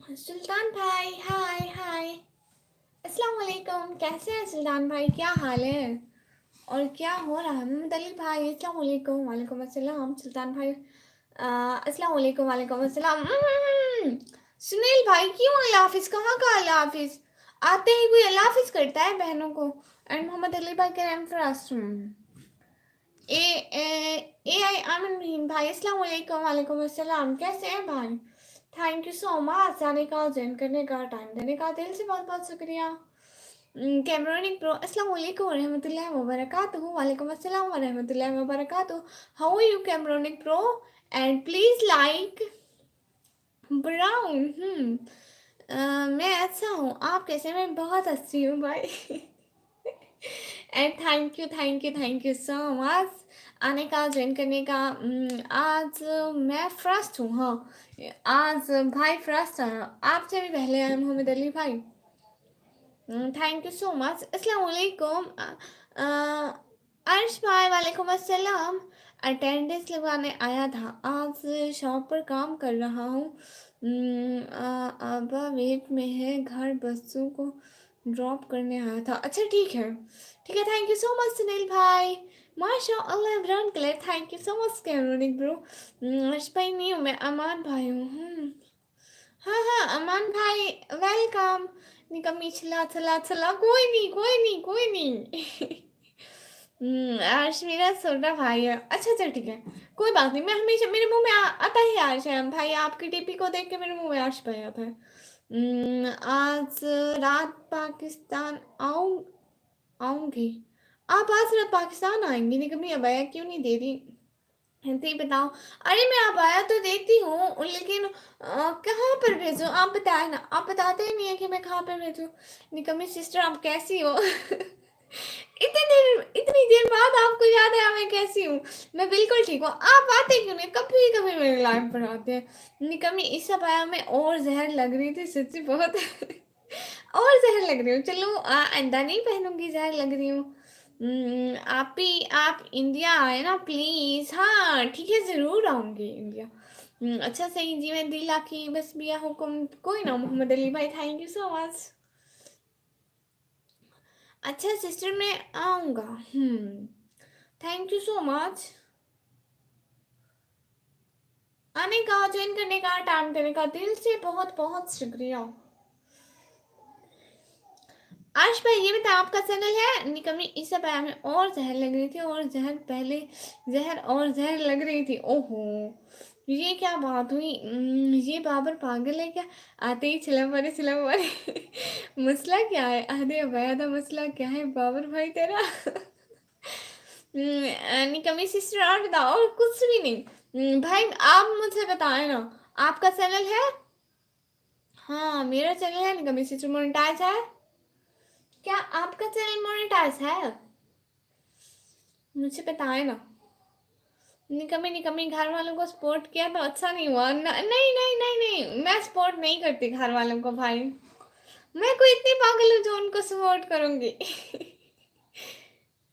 सुल्तान भाई, हाय हाय। अस्सलाम वालेकुम। कैसे हैं सुल्तान भाई? क्या हाल है और क्या हो रहा है? मोहम्मद अली भाई, अस्सलाम वालेकुम। वालेकुम अस्सलाम सुल्तान भाई। अस्सलाम वालेकुम। वालेकुम अस्सलाम। सुनील भाई, क्यों अल्लाह हाफिज? कहाँ का अल्लाह हाफिज? आते ही कोई अल्लाह हाफिज करता है बहनों को। एंड मोहम्मद अली भाई के रैम फरास्ट ए आई आमिन रहीम भाई, अस्सलाम वालेकुम। वालेकुम अस्सलाम। कैसे हैं भाई? थैंक यू सो मच आने का, ज्वाइन करने का, टाइम देने का, दिल से बहुत बहुत शुक्रिया। कैमरोनिक प्रो, अस्सलाम वालेकुम रहमतुल्लाहि व बरकातुहू। वालेकुम अस्सलाम व रहमतुल्लाहि व बरकातुहू। How are you Cameronic pro? And please like brown. मैं अच्छा हूँ, आप कैसे? मैं बहुत अच्छी हूँ भाई। And thank you so much आने का, ज्वाइन करने का। आज मैं फर्स्ट हूँ। हाँ, आज भाई फर्स्ट है, आपसे भी पहले आए मोहम्मद अली भाई। Thank you so much. अस्सलाम वालेकुम अर्श भाई, वालेकुम अस्सलाम। अटेंडेंस लगवाने आया था, आज शॉप पर काम कर रहा हूँ। अब वेट में है घर, बच्चों को ड्रॉप करने आया था। अच्छा ठीक है, ठीक है। Thank you so much Sunil भाई। माशाअल्लाह brown colour, thank you so much Cameronic bro. Arsh भाई नहीं हूँ मैं, अमान भाई हूँ। हाँ हाँ अमान भाई, वेलकम। निकम्मी, चला चला चला, कोई नहीं कोई नहीं कोई नहीं। आर्श मेरा छोटा भाई है। अच्छा अच्छा ठीक है, कोई बात नहीं। मैं हमेशा, मेरे मुंह में आता ही आर्श है भाई। आपकी टीपी को देख के मेरे मुंह में आर्श पाया था। आज रात पाकिस्तान आऊंगी। आप आज रात पाकिस्तान आएंगी? निकम्मी अब आया क्यों नहीं दे रही? हिंदी बताओ। अरे मैं अब आया तो देती हूँ, लेकिन कहाँ पर भेजूँ? आप बताए ना, आप बताते ही नहीं है कि मैं कहाँ पर भेजूँ। निकम्मी सिस्टर, आप कैसी हो? इतनी देर बाद आपको याद है मैं कैसी हूँ? मैं बिल्कुल ठीक हूँ। आप आते क्यों नहीं? कभी कभी मेरे लाइव पर आते हैं। निकम्मी इस सब आया में और जहर लग रही थी सच्ची बहुत। और जहर लग रही हूँ। चलो आइंदा नहीं पहनूंगी, जहर लग रही हूँ। आप ही, आप इंडिया आए ना प्लीज। हाँ ठीक है, जरूर आऊंगी इंडिया। अच्छा सही जी, मैं दिल आखी बस बिया हुकुम, कोई ना मोहम्मद अली भाई, थैंक यू सो मच। अच्छा सिस्टर मैं आऊंगा। थैंक यू सो मच आने का, ज्वाइन करने का, टाइम देने का, दिल से बहुत बहुत शुक्रिया। आश भाई ये बता, आपका चैनल है? निकम्मी इस सब में और जहर लग रही थी, और जहर पहले, जहर और जहर लग रही थी। ओहो, ये क्या बात हुई? ये बाबर पागल है क्या? आते ही चिल्ला मारे। मसला क्या है? अरे अबैदा, मसला क्या है बाबर भाई तेरा? निकम्मी सिस्टर, और बताओ। और कुछ भी नहीं। भाई आप मुझे बताए ना, आपका चैनल है? हाँ मेरा चैनल है निकम्मी सिस्टर, मोनेटाइज है? क्या आपका चैनल मोनेटाइज है? मुझे बताए ना। निकम्मी निकम्मी, घर वालों को सपोर्ट किया तो अच्छा नहीं हुआ। नहीं नहीं नहीं नहीं, मैं सपोर्ट नहीं करती घर वालों को भाई। मैं कोई इतनी पागल हूँ जो उनको सपोर्ट करूंगी?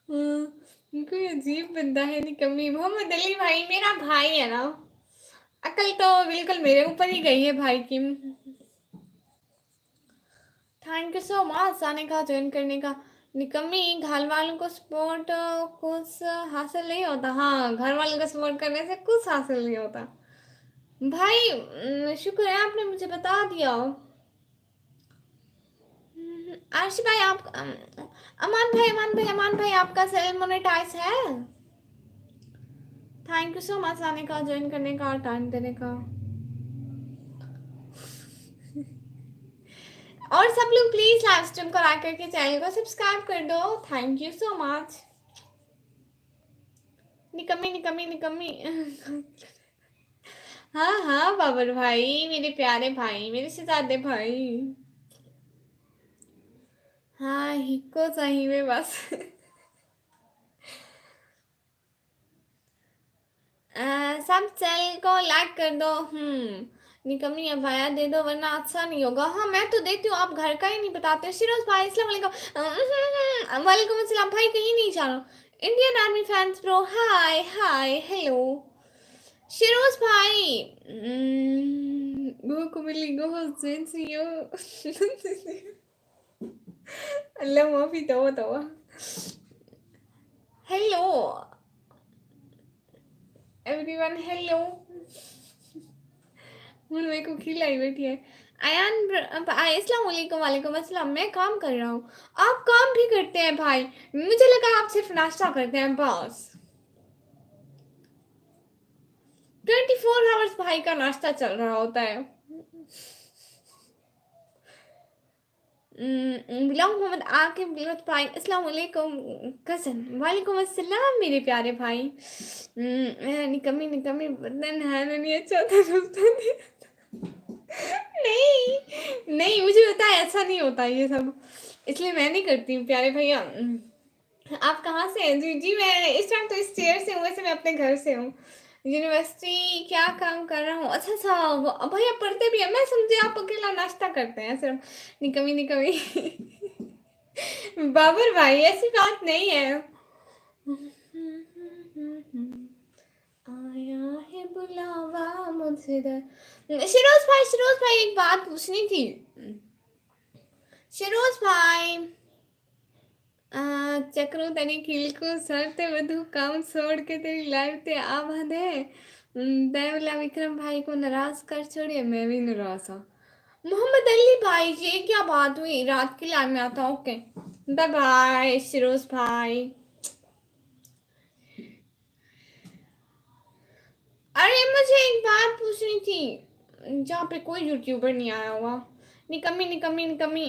कोई अजीब बंदा है निकम्मी। मोहम्मद अली भाई मेरा भाई है ना, अकल तो बिल्कुल मेरे ऊपर ही गई है भाई की। थैंक यू सो मच आने का, ज्वाइन करने का। निकम्मी घर वालों को सपोर्ट कुछ हासिल नहीं होता। हाँ, घर वालों को सपोर्ट करने से कुछ हासिल नहीं होता भाई। शुक्र है आपने मुझे बता दिया। आशी भाई आप अमान भाई आपका चैनल मोनेटाइज है? थैंक यू सो मच आने का, ज्वाइन करने का, टाइम देने का। और सब लोग प्लीज लाइव स्ट्रीम को लाइक करके चैनल को सब्सक्राइब कर दो। Thank you so much. निकम्मी निकम्मी निकम्मी। हाँ हाँ बाबर भाई, मेरे प्यारे भाई, मेरे शहजादे भाई। हाँ हिको चाहिए बस। सब चैनल को लाइक कर दो। निकम्मी अबाया दे दो वरना अच्छा नहीं होगा। हाँ मैं तो देती हूँ, आप घर का ही नहीं बताते। शिरोज भाई अस्सलाम वालेकुम। वालेकुम अस्सलाम भाई, कहीं नहीं जा रहा। इंडियन आर्मी फैंस ब्रो, हाय हाय हेलो। शिरोज भाई, गो को मिली गो सेंसियो अल्लाह माफी तौबा तौबा हेलो एवरीवन हेलो हूँ मेरे को खिलाई बैठी है अस्सलाम वालेकुम वालेकुम अस्सलाम मैं काम कर रहा हूँ आप काम भी करते हैं भाई मुझे लगा आप सिर्फ नाश्ता करते हैं बस 24 आवर्स भाई का नाश्ता चल रहा होता है बिलोंग मोहम्मद आकिब बिलोत भाई अस्सलाम वालेकुम कजन वालेकुम अस्सलाम मेरे प्यारे भाई निकम्मी निकम्मी बदन है नहीं अच्छा था नहीं नहीं मुझे पता है ऐसा नहीं होता ये सब इसलिए मैं नहीं करती हूँ प्यारे भैया आप कहाँ से हैं जी जी मैं इस टाइम तो इस चेयर से हूँ वैसे मैं अपने घर से हूँ यूनिवर्सिटी क्या काम कर रहा हूँ अच्छा अच्छा भैया पढ़ते भी है मैं समझी आप अकेला नाश्ता करते हैं सिर्फ निकमी निकमी बाबर भाई ऐसी बात नहीं है आया है बुलावा मुझसे शिरोज भाई एक बात पूछनी थी शिरोज भाई चक्रों तनी खिल को सरते વધુ काम छोड़ के तेरी लाइफ ते आ बांधे देवला विक्रम भाई को नाराज कर छोड़िए मैं भी नाराज हूँ मोहम्मद अली भाई ये क्या बात हुई रात की लाइव में आता ओके बाय बाय शिरोज भाई अरे मुझे एक बात पूछनी थी जहाँ पे कोई यूट्यूबर नहीं आया हुआ निकम्मी निकम्मी निकम्मी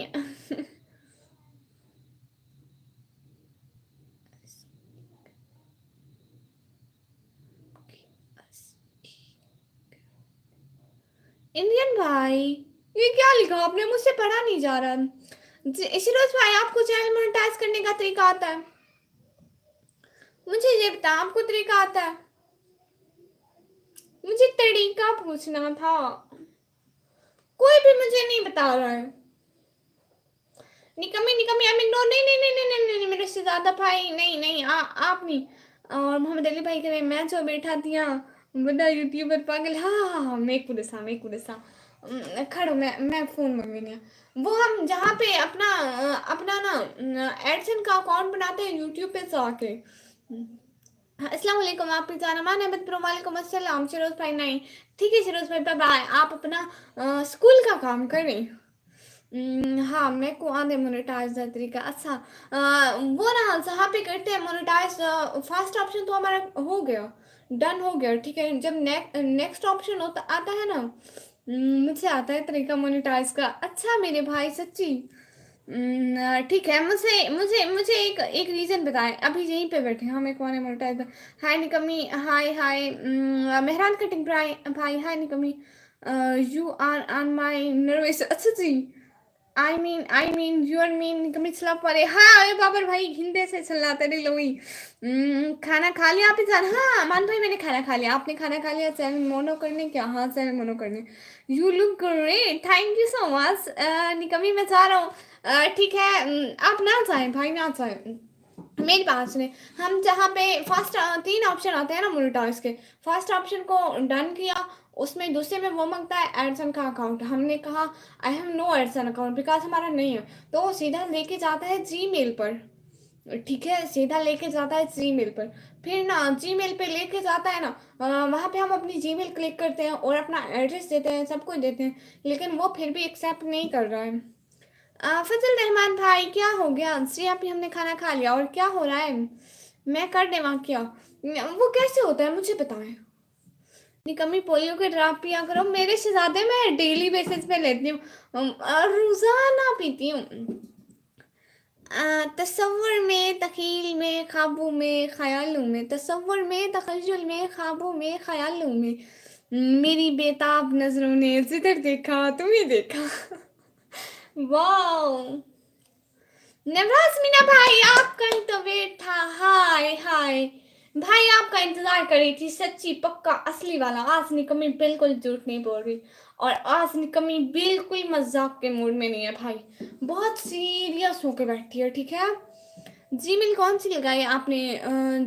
इंडियन भाई ये क्या लिखा आपने मुझसे पढ़ा नहीं जा रहा शिरोज भाई आपको चैनल मोनेटाइज करने का तरीका आता है मुझे ये बता आपको तरीका आता है मुझे तरीका पूछना था कोई भी मुझे नहीं बता रहा है निकम्मी निकम्मी आई मीन नो नहीं नहीं नहीं नहीं नहीं नहीं मेरे से ज्यादा भाई नहीं नहीं आप नहीं और मोहम्मद अली भाई कह मैं जो बैठा दिया बड़ा यूट्यूबर पागल हाँ मैं कुदसा खड़ो मैं फोन मंगवी नहीं वो हम जहाँ पे अपना अपना ना एडसन का अकाउंट बनाते हैं यूट्यूब पे से आके अस्सलाम वालेकुम आप जाना मान अहमद प्रो वालेकुम अस्सलाम शिरोज भाई नहीं ठीक है शिरोज भाई बाय बाय आप अपना स्कूल का काम करें हाँ मेरे को आने मोनेटाइज का तरीका अच्छा वो ना जहाँ पे करते हैं मोनेटाइज फर्स्ट ऑप्शन तो हमारा हो गया डन हो गया ठीक है जब नेक्स्ट ऑप्शन होता आता है ना मुझे आता है तरीका मोनेटाइज का अच्छा मेरे भाई सच्ची ठीक है मुझे मुझे मुझे एक रीजन बताएं अभी यहीं पे बैठे हम एक वाले मोनेटाइज हाय निकमी हाय हाय मेहरान कटिंग भाई हाय निकमी you are on my nervous अच्छा जी I mean your mean Mithila परे हाँ अरे बाबर भाई हिंदी से चलाते नहीं लोई खाना खा लिया आपने जान हाँ मान भाई मैंने खाना खा लिया आपने खाना खा लिया चैनल मोनो करने क्या हाँ चैनल मोनो करने you look great thank you so much निकमी मैं जा रहा हूँ ठीक है आप ना जाएं भाई ना जाएं मेरी बात सुने हम जहाँ पे फर्स्ट 3 ऑप्शन आते हैं ना मोनेटाइज के फर्स्ट ऑप्शन को डन किया उसमें दूसरे में वो मांगता है एडसन का अकाउंट हमने कहा I have no AdSense account because हमारा नहीं है तो वो सीधा लेके जाता है जीमेल पर ठीक है सीधा लेके जाता है जीमेल पर फिर ना जीमेल पे लेके जाता है ना वहाँ पे हम अपनी जीमेल क्लिक करते हैं और अपना एड्रेस देते हैं सब कुछ देते हैं लेकिन वो फिर भी एक्सेप्ट नहीं कर रहा है फजल रहमान भाई क्या हो गया जी आप ही हमने खाना खा लिया और क्या हो रहा है मैं कर दे वहाँ क्या वो कैसे होता है मुझे बताएं निकम्मी पोलियो के ड्राप पिया करो मेरे से ज्यादा मैं डेली बेसिस पे लेती हूँ रोजाना पीती हूँ तसव्वुर में तखील में ख्वाबों में ख्यालों में तसव्वुर में तखय्युल में ख्वाबों में ख्यालों में मेरी बेताब नजरों ने जिधर देखा तुम्हें देखा वाह नवराज मीना भाई आपका ही तो वेट था हाय हाय भाई आपका इंतजार कर रही थी सच्ची पक्का असली वाला आज निकम्मी बिल्कुल झूठ नहीं बोल रही और आज निकम्मी बिल्कुल मजाक के मूड में नहीं है भाई बहुत सीरियस होके बैठी है ठीक है जीमेल कौन सी लगाई आपने?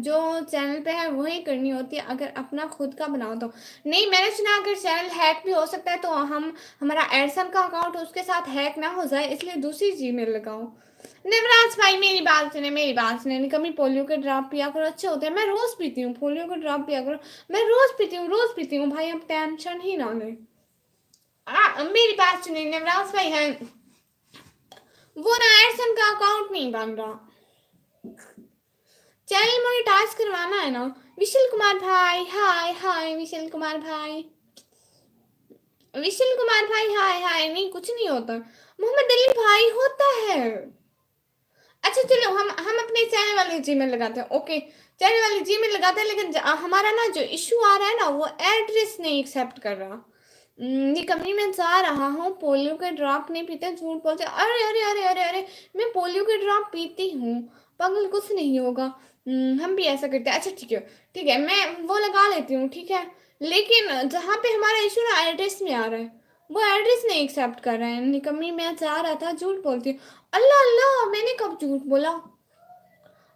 जो चैनल पे है वही करनी होती है, अगर अपना खुद का बनाओ तो। नहीं, मैंने सुना अगर चैनल हैक भी हो सकता है तो हम हमारा एडसन का अकाउंट उसके साथ हैक ना हो जाए, इसलिए दूसरी जीमेल लगाओ। नवराज भाई मेरी बात सुने, मेरी बात सुने, कभी पोलियो के ड्रॉप पिया करो, अच्छे होते हैं। मैं रोज पीती हूँ, पोलियो के ड्रॉप पिया करो। मैं रोज पीती हूँ, रोज पीती हूँ भाई, अब टेंशन ही ना ले। मेरी बात सुनिए नवराज भाई है, वो ना एडसन का अकाउंट नहीं बन रहा, चैनल मोनेटाइज करवाना है ना। विशल कुमार भाई हाय हाय, विशल कुमार भाई, विशल कुमार भाई हाय हाय। नहीं कुछ नहीं होता मोहम्मद अली भाई, होता है। अच्छा चलो हम अपने चैनल वाले जीमेल लगाते हैं, ओके। चैनल वाले जीमेल लगाते हैं, लेकिन हमारा ना जो इशू आ रहा है ना, वो एड्रेस नहीं एक्सेप्ट कर रहा। ये कंपनी में जा रहा हूँ, पोलियो के ड्रॉप नहीं पीते, झूठ बोलते। अरे अरे अरे अरे अरे, मैं पोलियो के ड्रॉप पीती हूँ, पागल, कुछ नहीं होगा। हम भी ऐसा करते हैं। अच्छा ठीक है, ठीक है, मैं वो लगा लेती हूँ, ठीक है। लेकिन जहाँ पे हमारा इशू ना एड्रेस में आ रहा है, वो एड्रेस नहीं एक्सेप्ट कर रहा है। निकम्मी, मैं जा रहा था, झूठ बोलती हूँ। अल्लाह अल्लाह, मैंने कब झूठ बोला?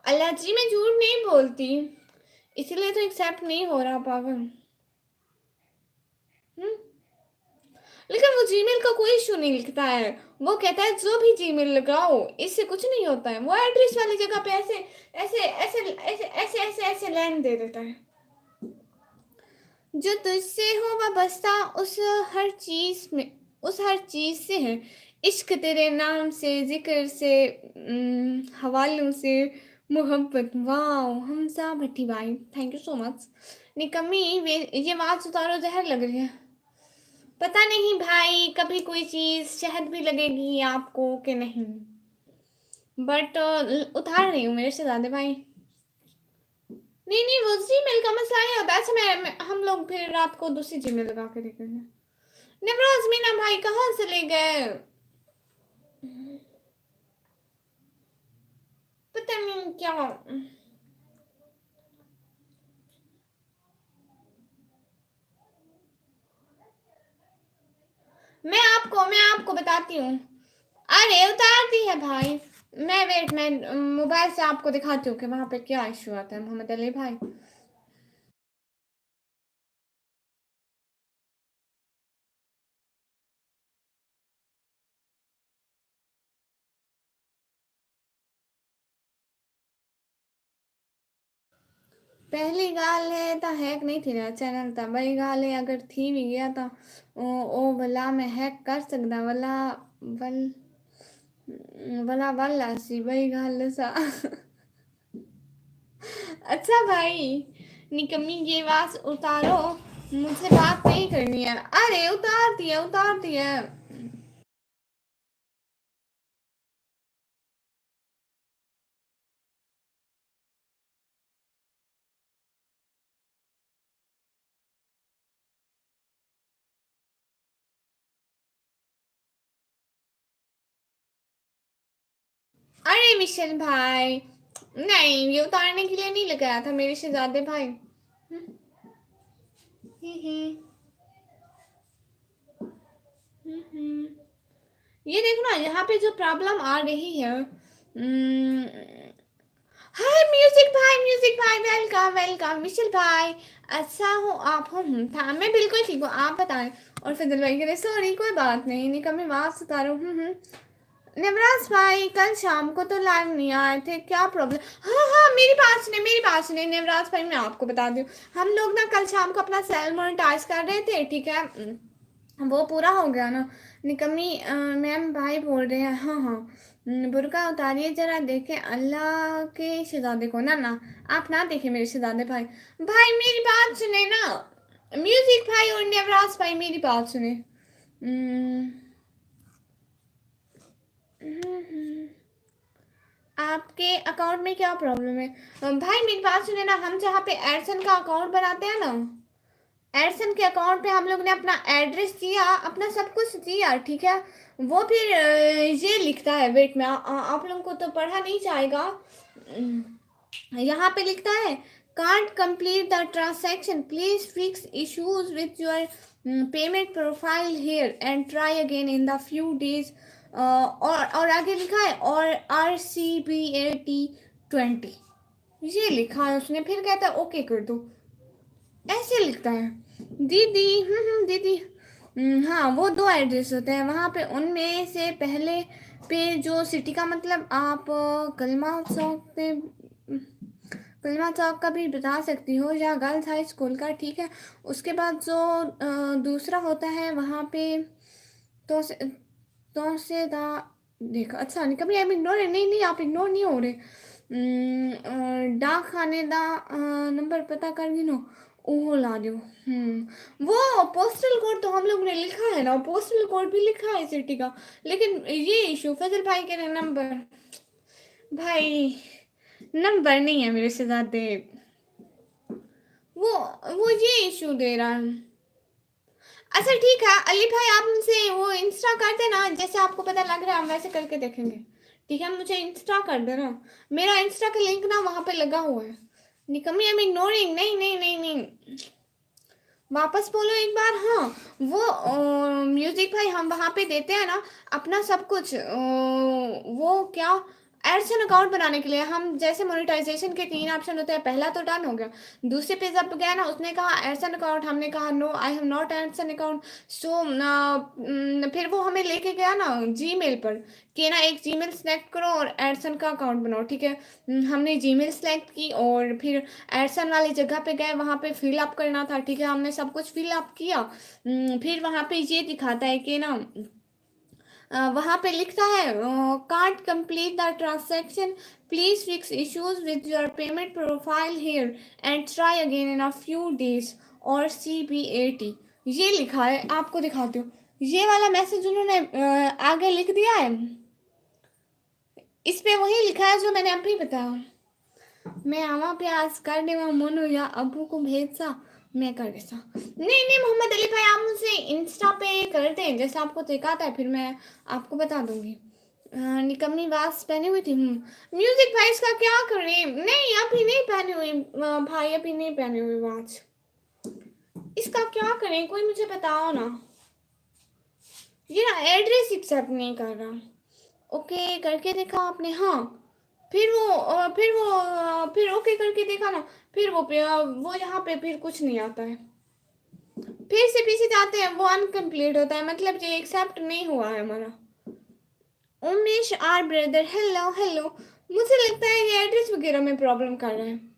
अल्लाह जी, मैं झूठ नहीं बोलती, इसीलिए तो एक्सेप्ट नहीं हो रहा, पागल। हम्म लेकिन वो जीमेल का कोई इशू नहीं लिखता है, वो कहता है जो भी जीमेल लगाओ, इससे कुछ नहीं होता है। वो एड्रेस वाली जगह पे ऐसे ऐसे ऐसे ऐसे ऐसे ऐसे ऐसे लाइन दे देता है। जो तुझसे हो वाबस्ता उस हर चीज में, उस हर चीज से है। इश्क तेरे नाम से, जिक्र से, हवालों से, मोहब्बत। वाह हमजा भट्टी भाई, थैंक यू सो मच। निकम्मी, ये आवाज उतारो, जहर लग रही है। पता नहीं भाई, कभी कोई चीज शहद भी लगेगी आपको कि नहीं, बट उतार रही हूँ मेरे शहजादे भाई। नहीं नहीं, वो जीमेल का मसला नहीं होता। अच्छा हम लोग फिर रात को दूसरी जीमेल लगा के देखेंगे। नवराज मीना भाई कहाँ चले गए? पता नहीं क्या। मैं आपको बताती हूँ। अरे उतार दी है भाई। मैं मोबाइल से आपको दिखाती हूँ कि वहां पे क्या इशू आता है, मोहम्मद अली भाई। पहली गाल है तो हैक नहीं थी ना चैनल था, बड़ी गाल है अगर थी भी गया तो ओ भला मैं हैक कर सकता वाला, वल वाला वाला सी बड़ी गाल सा। अच्छा भाई, निकम्मी ये बात उतारो, मुझसे बात नहीं करनी है। अरे उतार दिया, उतार दिया। अरे मिशन भाई, नहीं ये उतारने के लिए नहीं लगाया था मेरे शहजादे भाई। ये देखो ना, यहाँ पे जो प्रॉब्लम आ रही है। हाय म्यूजिक भाई, वेलकम वेलकम। मिशेल भाई, अच्छा हो आप? हो था, मैं बिल्कुल ठीक हूँ, आप बताएं। और फिर भाई कह रहे सॉरी, कोई बात नहीं, नहीं कभी माफ उतारो। नवराज भाई कल शाम को तो लाइव नहीं आए थे, क्या प्रॉब्लम? हाँ हाँ, मेरी बात सुने नवराज भाई, मैं आपको बता दूँ, हम लोग ना कल शाम को अपना सेल मोनेटाइज कर रहे थे, ठीक है। वो पूरा हो गया ना। निकम्मी मैम भाई बोल रहे हैं, हाँ हाँ। बुर्का उतारिए जरा, देखे अल्लाह के शहजादे को। ना ना, आप ना देखे मेरे शहजादे भाई। भाई मेरी बात सुने ना, म्यूजिक भाई और नवराज भाई मेरी बात सुने। हम्म, हम्म, आपके अकाउंट में क्या प्रॉब्लम है? भाई मेरी बात सुने ना, हम जहाँ पे एडसन का अकाउंट बनाते हैं ना, एडसन के अकाउंट पे हम लोग ने अपना एड्रेस दिया, अपना सब कुछ दिया, ठीक है। वो फिर ये लिखता है, वेट में आप लोगों को तो पढ़ा नहीं जाएगा। यहाँ पे लिखता है, can't complete the transaction, please fix issues with your payment profile here and try again in the few days. और आगे लिखा है, और RCBAT 20 ये लिखा है उसने, फिर कहता है ओके कर दो, ऐसे लिखता है। दीदी दीदी हाँ वो दो एड्रेस होते हैं वहाँ पे, उनमें से पहले पे जो सिटी का मतलब आप कलमा चौक पे, कलमा चौक का भी बता सकती हो, या गर्ल्स हाई स्कूल का, ठीक है। उसके बाद जो दूसरा होता है वहाँ पे तो से दा देखो, अच्छा नहीं कभी आप इग्नोर, नहीं नहीं आप इग्नोर नहीं हो रहे। डाक खाने दा नंबर पता कर गिनो, ओहो ला दो। वो पोस्टल कोड तो हम लोग ने लिखा है ना, पोस्टल कोड भी लिखा है सिटी का, लेकिन ये इशू फजल भाई के नंबर, भाई नंबर नहीं है मेरे से ज्यादा, वो ये इशू दे रहा है। अच्छा ठीक है अली भाई, आप मुझसे वो इंस्टा कर देना, जैसे आपको पता लग रहा है हम वैसे करके देखेंगे, ठीक है। मुझे इंस्टा कर देना, मेरा इंस्टा का लिंक ना वहां पे लगा हुआ है। निकम्मी आई एम इग्नोरिंग, नहीं नहीं नहीं नहीं, वापस बोलो एक बार। हाँ वो म्यूजिक भाई हम वहाँ पे देते हैं ना अपना सब कुछ, वो क्या, एडसन अकाउंट बनाने के लिए हम, जैसे मोनेटाइजेशन के 3 ऑप्शन होते हैं, पहला तो डन हो गया, दूसरे पे जब गया ना उसने कहा एडसन अकाउंट, हमने कहा no I have not AdSense account. So फिर वो हमें लेके गया ना जीमेल पर, कि ना एक जीमेल सेलेक्ट करो और एडसन का अकाउंट बनाओ, ठीक है। हमने जीमेल सेलेक्ट की और फिर एडसन वाली जगह पे गए, वहाँ पे फिल अप करना था, ठीक है। हमने सब कुछ फिल अप किया। फिर वहाँ पे ये दिखाता है कि ना वहाँ पे लिखता है can't complete the transaction, please fix issues with your payment profile here and try again in a few days और CBAT, ये लिखा है। आपको दिखाती हूँ, ये वाला मैसेज उन्होंने आगे लिख दिया है, इस पे वही लिखा है जो मैंने अभी बताया। मैं आवा पे आज कर देवा मोनू या अबू को भेज सा, मैं कर देसा। नहीं नहीं मोहम्मद अली भाई, आप मुझसे इंस्टा पे कर दें जैसे आपको दिखाता है, फिर मैं आपको बता दूंगी। निकम्मी वास पहनी हुई थी। म्यूजिक भाई इसका क्या करें, नहीं अभी नहीं पहनी हुई, भाई अभी नहीं पहनी हुई वॉच, इसका क्या करें, कोई मुझे बताओ ना। ये ना एड्रेस एक्सेप्ट नहीं कर रहा। ओके करके देखा आपने, हाँ। फिर ओके करके देखा ना, फिर वो यहाँ पे फिर कुछ नहीं आता है, फिर से पीछे जाते हैं वो अनकम्प्लीट होता है, मतलब ये एक्सेप्ट नहीं हुआ है हमारा। Umesh R brother hello hello, मुझे लगता है ये एड्रेस वगैरह में प्रॉब्लम कर रहे हैं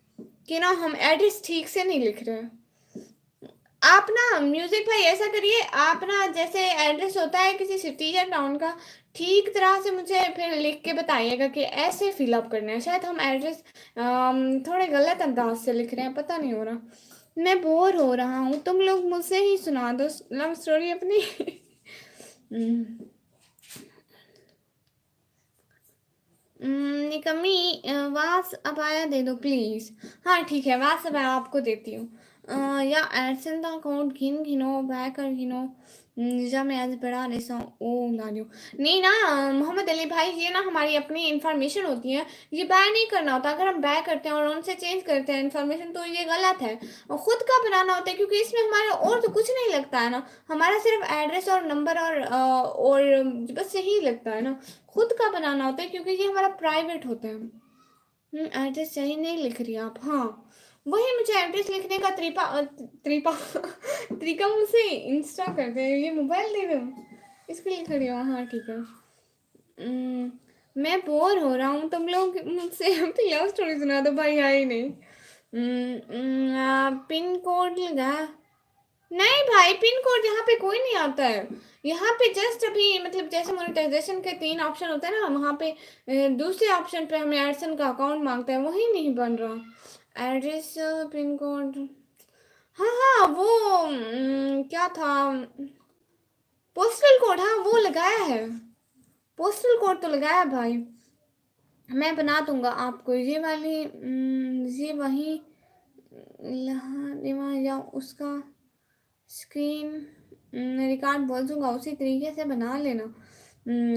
कि ना हम एड्रेस ठीक से नहीं लिख रहे हैं। आप ना म्यूजिक भाई ऐसा करिए, आप ना जैसे एड्रेस होता है किसी सिटी या टाउन का, ठीक तरह से मुझे फिर लिख के बताइएगा कि ऐसे फिलअप करना है। शायद हम एड्रेस थोड़े गलत अंदाज से लिख रहे हैं, पता नहीं हो रहा। मैं बोर हो रहा हूँ, तुम लोग मुझसे ही सुना दो लव स्टोरी अपनी। निकम्मी वास अबाया दे दो प्लीज। हाँ ठीक है, वास अबाया आपको देती हूँ। या एडसन का अकाउंट गिनो बैक कर गिनो, जा मैं आज बढ़ा रही हूँ ओ लालियो। नहीं ना मोहम्मद अली भाई, ये ना हमारी अपनी इंफॉर्मेशन होती है, ये बैक नहीं करना होता। अगर हम बैक करते हैं और उनसे चेंज करते हैं इंफॉर्मेशन तो ये गलत है, और खुद का बनाना होता है, क्योंकि इसमें हमारा और तो कुछ नहीं लगता है ना, हमारा सिर्फ एड्रेस और नंबर और बस यही लगता है ना। खुद का बनाना होता है क्योंकि ये हमारा प्राइवेट होता है। एड्रेस सही नहीं लिख रही आप, हाँ वही मुझे एड्रेस लिखने का तरीका तरीका मुझसे इंस्टा करते हैं, ये मोबाइल दे दो इसके लिए खड़ी हो, हाँ ठीक है। मैं बोर हो रहा हूँ, तुम लोग मुझसे अपनी लव स्टोरी सुना दो भाई, आई नहीं। पिन कोड लगा, नहीं भाई पिन कोड यहाँ पे कोई नहीं आता है। यहाँ पे जस्ट अभी मतलब जैसे मोनेटाइजेशन के 3 ऑप्शन होते हैं ना, वहाँ पे दूसरे ऑप्शन पे हमें एडसन का अकाउंट मांगता है, वही नहीं बन रहा। एड्रेस पिन कोड, हाँ हाँ वो क्या था, पोस्टल कोड, हाँ वो लगाया है, पोस्टल कोड तो लगाया भाई। मैं बना दूंगा आपको ये वाली, ये वही या उसका स्क्रीन रिकॉर्ड बोल दूंगा, उसी तरीके से बना लेना।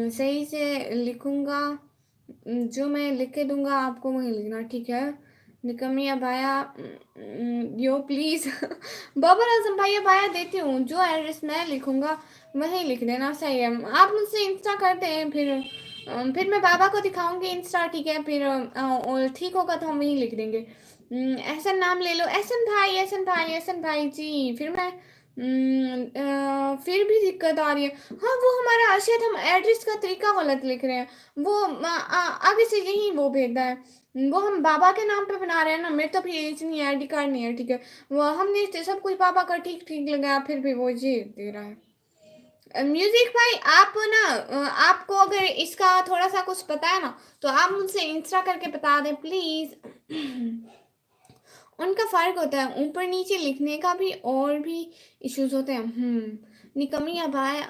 सही से लिखूंगा, जो मैं लिख के दूंगा आपको वही लिखना, ठीक है। निकम्मी abaya yo please Babar Azam भाई अबाया देती हूँ, जो एड्रेस मैं लिखूंगा वही लिख देना, सही है। आप मुझसे इंस्टा करते हैं फिर फिर मैं बाबा को दिखाऊंगी इंस्टा, ठीक है, फिर और ठीक होगा तो हम वहीं लिख देंगे। एहसन नाम ले लो, एहसन भाई, एहसन भाई, एहसन भाई जी। फिर मैं फिर भी दिक्कत आ रही है। हाँ वो हमारा शायद हम एड्रेस का तरीका गलत लिख रहे हैं। वो आगे से यही वो भेजता है। वो हम बाबा के नाम पे बना रहे हैं ना, मेरे तो भी एज नहीं है, आईडी कार्ड नहीं है, ठीक है। वो हमने सब कुछ पापा का ठीक ठीक लगाया, फिर भी वो ये दे रहा है। म्यूजिक भाई आप ना आपको अगर इसका थोड़ा सा कुछ पता है ना, तो आप मुझसे इंस्टा करके बता दें प्लीज। उनका फर्क होता है, ऊपर नीचे लिखने का भी और भी इश्यूज होते हैं। निकमी अब आया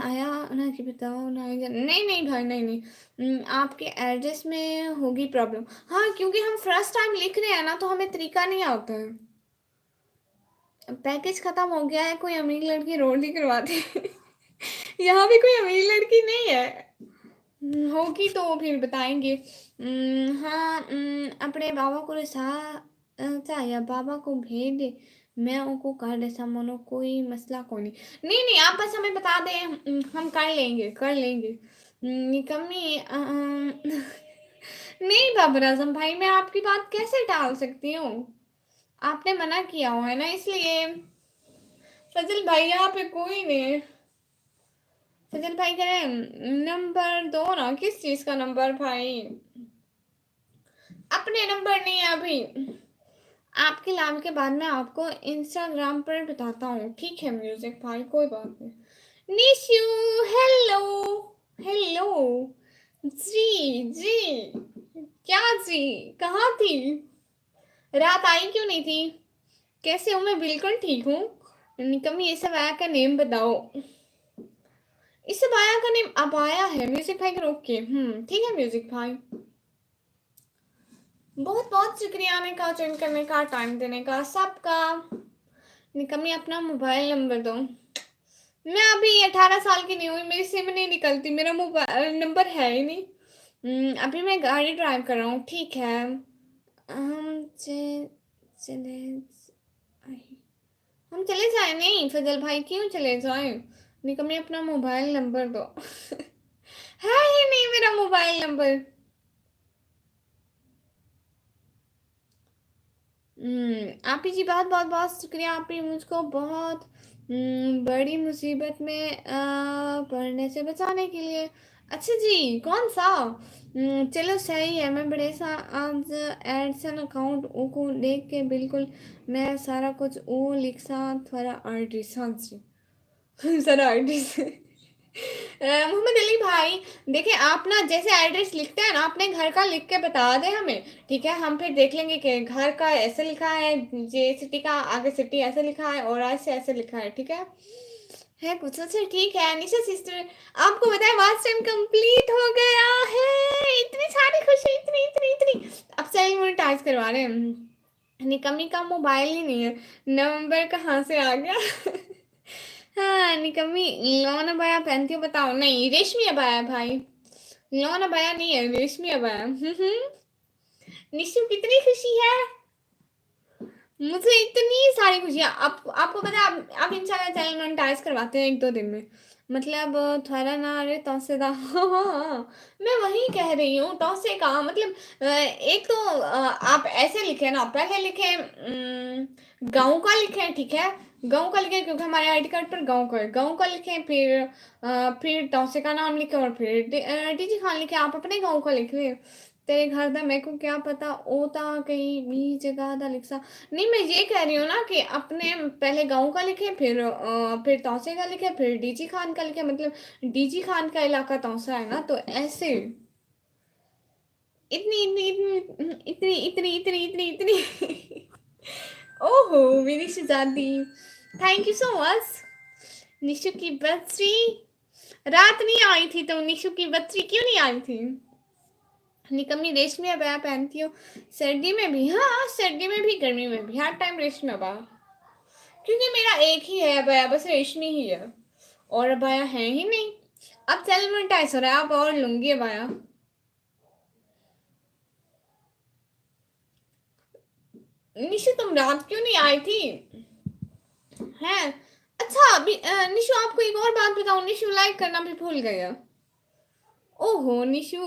आया ना कि बताओ ना, नहीं नहीं भाई, नहीं नहीं। आपके एड्रेस में होगी प्रॉब्लम। हाँ क्योंकि हम फर्स्ट टाइम लिख रहे हैं ना, तो हमें तरीका नहीं आता है। पैकेज खत्म हो गया है, कोई अमीर लड़की रोड ही करवाती है। यहाँ भी कोई अमीर लड़की नहीं है। होगी तो फिर बताएंगे। हाँ अपने बाबा को या बाबा को भेज दे, मैं उनको कर दे समनो, कोई मसला कोई नहीं। नहीं नहीं आप बस हमें बता दें, हम कर लेंगे कर लेंगे। निकम्मी नहीं बाबर आजम भाई, मैं आपकी बात कैसे टाल सकती हूँ? आपने मना किया हुआ है ना, इसलिए। फजल भाई यहाँ पे कोई नहीं है। फजल भाई कह रहे हैं नंबर दो ना, किस चीज का नंबर भाई? अपने नंबर नहीं है अभी। आपके नाम के बाद मैं आपको इंस्टाग्राम पर बताता हूँ, ठीक है म्यूजिक भाई, कोई बात नहीं। निशु हेलो, हेलो जी जी। क्या जी? कहाँ थी? रात आई क्यों नहीं थी? कैसे हूँ मैं? बिल्कुल ठीक हूँ। निकम्मी ये सब आया का नेम बताओ। इस सब आया का नेम अबाया है म्यूजिक भाई का, ओके ठीक है म्यूजिक भाई। बहुत बहुत शुक्रिया आने का, ज्वाइन करने का, टाइम देने का, सबका। निकम्मी अपना मोबाइल नंबर दो। मैं अभी 18 साल की नहीं हुई, मेरी सिम नहीं निकलती, मेरा मोबाइल नंबर है ही नहीं। अभी मैं गाड़ी ड्राइव कर रहा हूँ, ठीक है। हम चले हम चले जाए? नहीं फजल भाई क्यों चले जाए? निकम्मी अपना मोबाइल नंबर दो। है ही नहीं मेरा मोबाइल नंबर। आप ही जी बहुत बहुत बहुत शुक्रिया, आप ही मुझको बहुत बड़ी मुसीबत में पड़ने से बचाने के लिए। अच्छा जी कौन सा? चलो सही है, मैं बड़े सा आज एडसन अकाउंट को देख के बिल्कुल मैं सारा कुछ वो लिख सा थोड़ा आर्टिस्ट, हाँ जी। सारा आर्टिस्ट। मोहम्मद अली भाई देखिए, आप ना जैसे एड्रेस लिखते हैं ना, अपने घर का लिख के बता दें हमें, ठीक है। हम फिर देख लेंगे कि घर का ऐसे लिखा है, जे सिटी का आगे सिटी ऐसे लिखा है, और ऐसे ऐसे लिखा है, ठीक है कुछ अच्छा ठीक है। निशा सिस्टर आपको बताया मास्टर टाइम कंप्लीट हो गया है, इतनी सारी खुशी, इतनी इतनी इतनी। अब सेल मोनेटाइज करवा रहे हैं। निकम्मी का मोबाइल ही नहीं है, नंबर कहाँ से आ गया? हाँ निकम्मी लौन अबाया पहनती हो बताओ? नहीं रेशमी अबाया भाई, लौन अबाया नहीं है, रेशमी अबाया। निशु कितनी खुशी है, मुझे इतनी सारी खुशियाँ। आपको पता है, आप इंशाल्लाह चैनल मोनेटाइज करवाते हैं 1-2 दिन में। मतलब थोड़ा ना, अरे तौसे दा। हाँ मैं वही कह रही हूँ, तौसे का मतलब एक तो आप ऐसे लिखे ना, पहले लिखे गाँव का लिखे, ठीक है। गाँव का लिखे क्योंकि हमारे आईडी कार्ड पर गाँव का है, गाँव का लिखे, फिर तौसे का नाम लिखे, और फिर डीजी खान लिखे। आप अपने गाँव का लिख रहे, तेरे घर दा मेरे को क्या पता ओता कहीं भी जगह दा लिखा। नहीं मैं ये कह रही हूँ ना कि अपने पहले गाँव का लिखे, फिर तौसे का लिखे, फिर डीजी खान का लिखे, मतलब डीजी खान का इलाका तौसा है ना, तो ऐसे। इतनी इतनी इतनी इतनी इतनी इतनी इतनी इतनी। ओहो मेरी शहजादी, thank you so much. Nishu की बच्ची रात नहीं आई थी, तो निशु की बच्ची क्यों नहीं आई थी? निकम्मी रेशमी अबाया पहनती हो सर्दी में भी? हाँ सर्दी में भी, गर्मी में भी, हर टाइम रेशमी अबाया, क्योंकि मेरा एक ही है अबाया, बस रेशमी ही है, और अबाया है ही नहीं। अब चैनल मोनेटाइज हो रहा है, अब और लूंगी अबाया। निशु तुम रात क्यों नहीं आई थी? हैं अच्छा अभी निशु आपको एक और बात बताऊं, निशु लाइक करना भी भूल गया। ओहो निशु,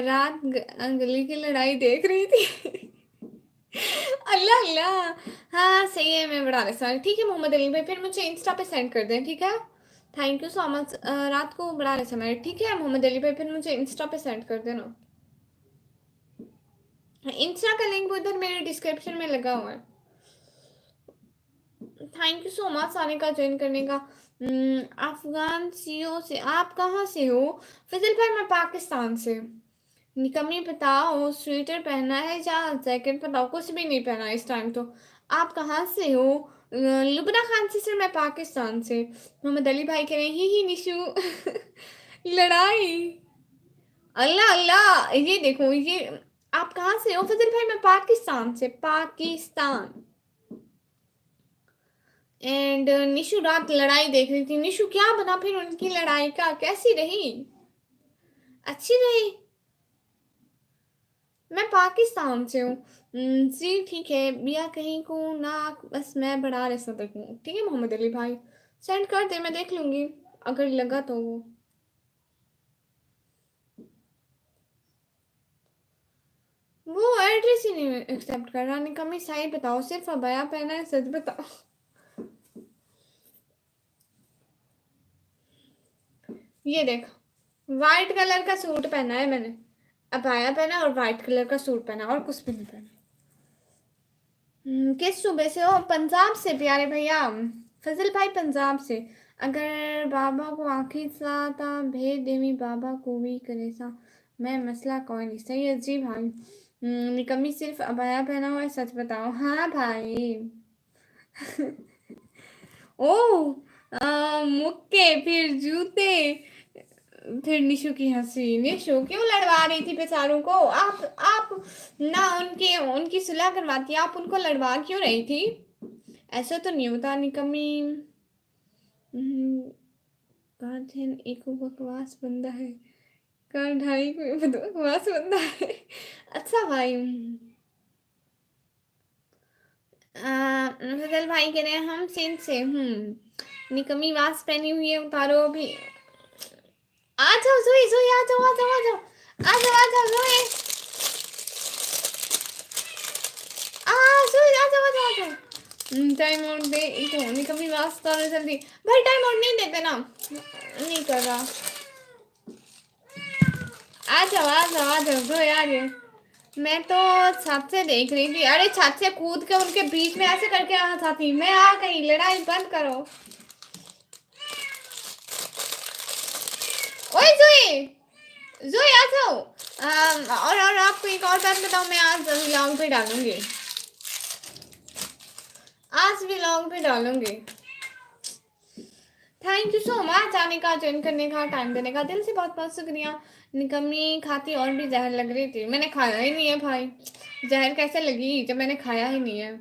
रात गली की लड़ाई देख रही थी। अल्लाह अल्लाह। हाँ सही है, मैं बड़ा रेस्टोरेंट। ठीक है मोहम्मद अली भाई, फिर मुझे इंस्टा पे सेंड कर दें, ठीक है। Thank you so much. रात को बड़ा रेस्टोरेंट, ठीक है मोहम्मद अली भाई, फिर मुझे इंस्टा पे सेंड कर देना। इंस्टा का लिंक उधर मेरे डिस्क्रिप्शन में लगा हुआ है। थैंक यू सो मच आने का, ज्वाइन करने का। अफगान सीओ से आप कहाँ से हो? फजल भाई मैं पाकिस्तान से। निकम्मी बताओ, स्वेटर पहना है या जैकेट? बताओ, कुछ भी नहीं पहना इस टाइम तो। आप कहाँ से हो? लुबना खान से सर, मैं पाकिस्तान से। मोहम्मद अली भाई कह रहे हैं ही निशु। लड़ाई। अल्लाह अल्लाह, ये देखो ये। आप कहाँ से हो फजल भाई? मैं पाकिस्तान से, पाकिस्तान। एंड निशु रात लड़ाई देख रही थी। निशु क्या बना फिर उनकी लड़ाई का? कैसी रही? अच्छी रही? मैं पाकिस्तान से हूँ। जी ठीक है, बिया कहीं को ना। बस मैं बड़ा रसा देखूँ, ठीक है मोहम्मद अली भाई। सेंड कर दे, मैं देख लूंगी अगर लगा तो। वो एड्रेस ही नहीं एक्सेप्ट कर रहा। निकम्मी सही बताओ, सिर्फ अबाया पहना है, सच बताओ। ये देख, वाइट कलर का सूट पहना है मैंने। अबाया पहना और वाइट कलर का सूट पहना, और कुछ भी नहीं पहना। किस सूबे से हो? पंजाब से प्यारे भैया। फजल भाई पंजाब से। अगर बाबा को आखिर सा था भेज देवी, बाबा को भी करे सा। मैं मसला कोई नहीं, सही है जी भाई। निकम्मी सिर्फ अबाया पहना हुआ है, सच बताओ। हाँ भाई। ओ, मुक्के फिर जूते। फिर निशु की हंसी। निशु क्यों लड़वा रही थी बेचारों को? आप ना उनके उनकी सुलह करवाती, आप उनको लड़वा क्यों रही थी? ऐसा तो नहीं होता निकम्मी। गार्जियन एक बकवास बंदा है। कार ढाई को बकवास बंदा है। अच्छा भाई। फजल भाई कह रहे हैं हम सिंध से। निकम्मी मास्क पहनी हुई है, उतारो अभी। आ जाओ जोई, जोई आ जाओ, आ जाओ, आ जाओ, आ जाओ, आ जाओ जोई। आ जोई आ जाओ, आ जाओ, आ जाओ। टाइम आउट दे तो निकम्मी मास्क उतारो जल्दी। भाई टाइम आउट नहीं देते ना, नहीं कर रहा। आ जाओ, आ जाओ, आ जाओ जोई, आ गए। मैं तो छत से देख रही थी। अरे छत से कूद के उनके बीच में ऐसे करके आ जाती। मैं आ गई, लड़ाई बंद करो। ओए जोई, जोई आ जाओ। और आपको एक और बात बताऊं, मैं आज व्लॉग भी डालूंगी। आज व्लॉग भी डालूंगी। थैंक यू सो मच आने का, ज्वाइन करने का, टाइम देने का, दिल से बहुत बहुत शुक्रिया। निकम्मी खाती और भी जहर लग रही थी, मैंने खाया ही नहीं है भाई। जहर कैसे लगी जब मैंने खाया ही नहीं है?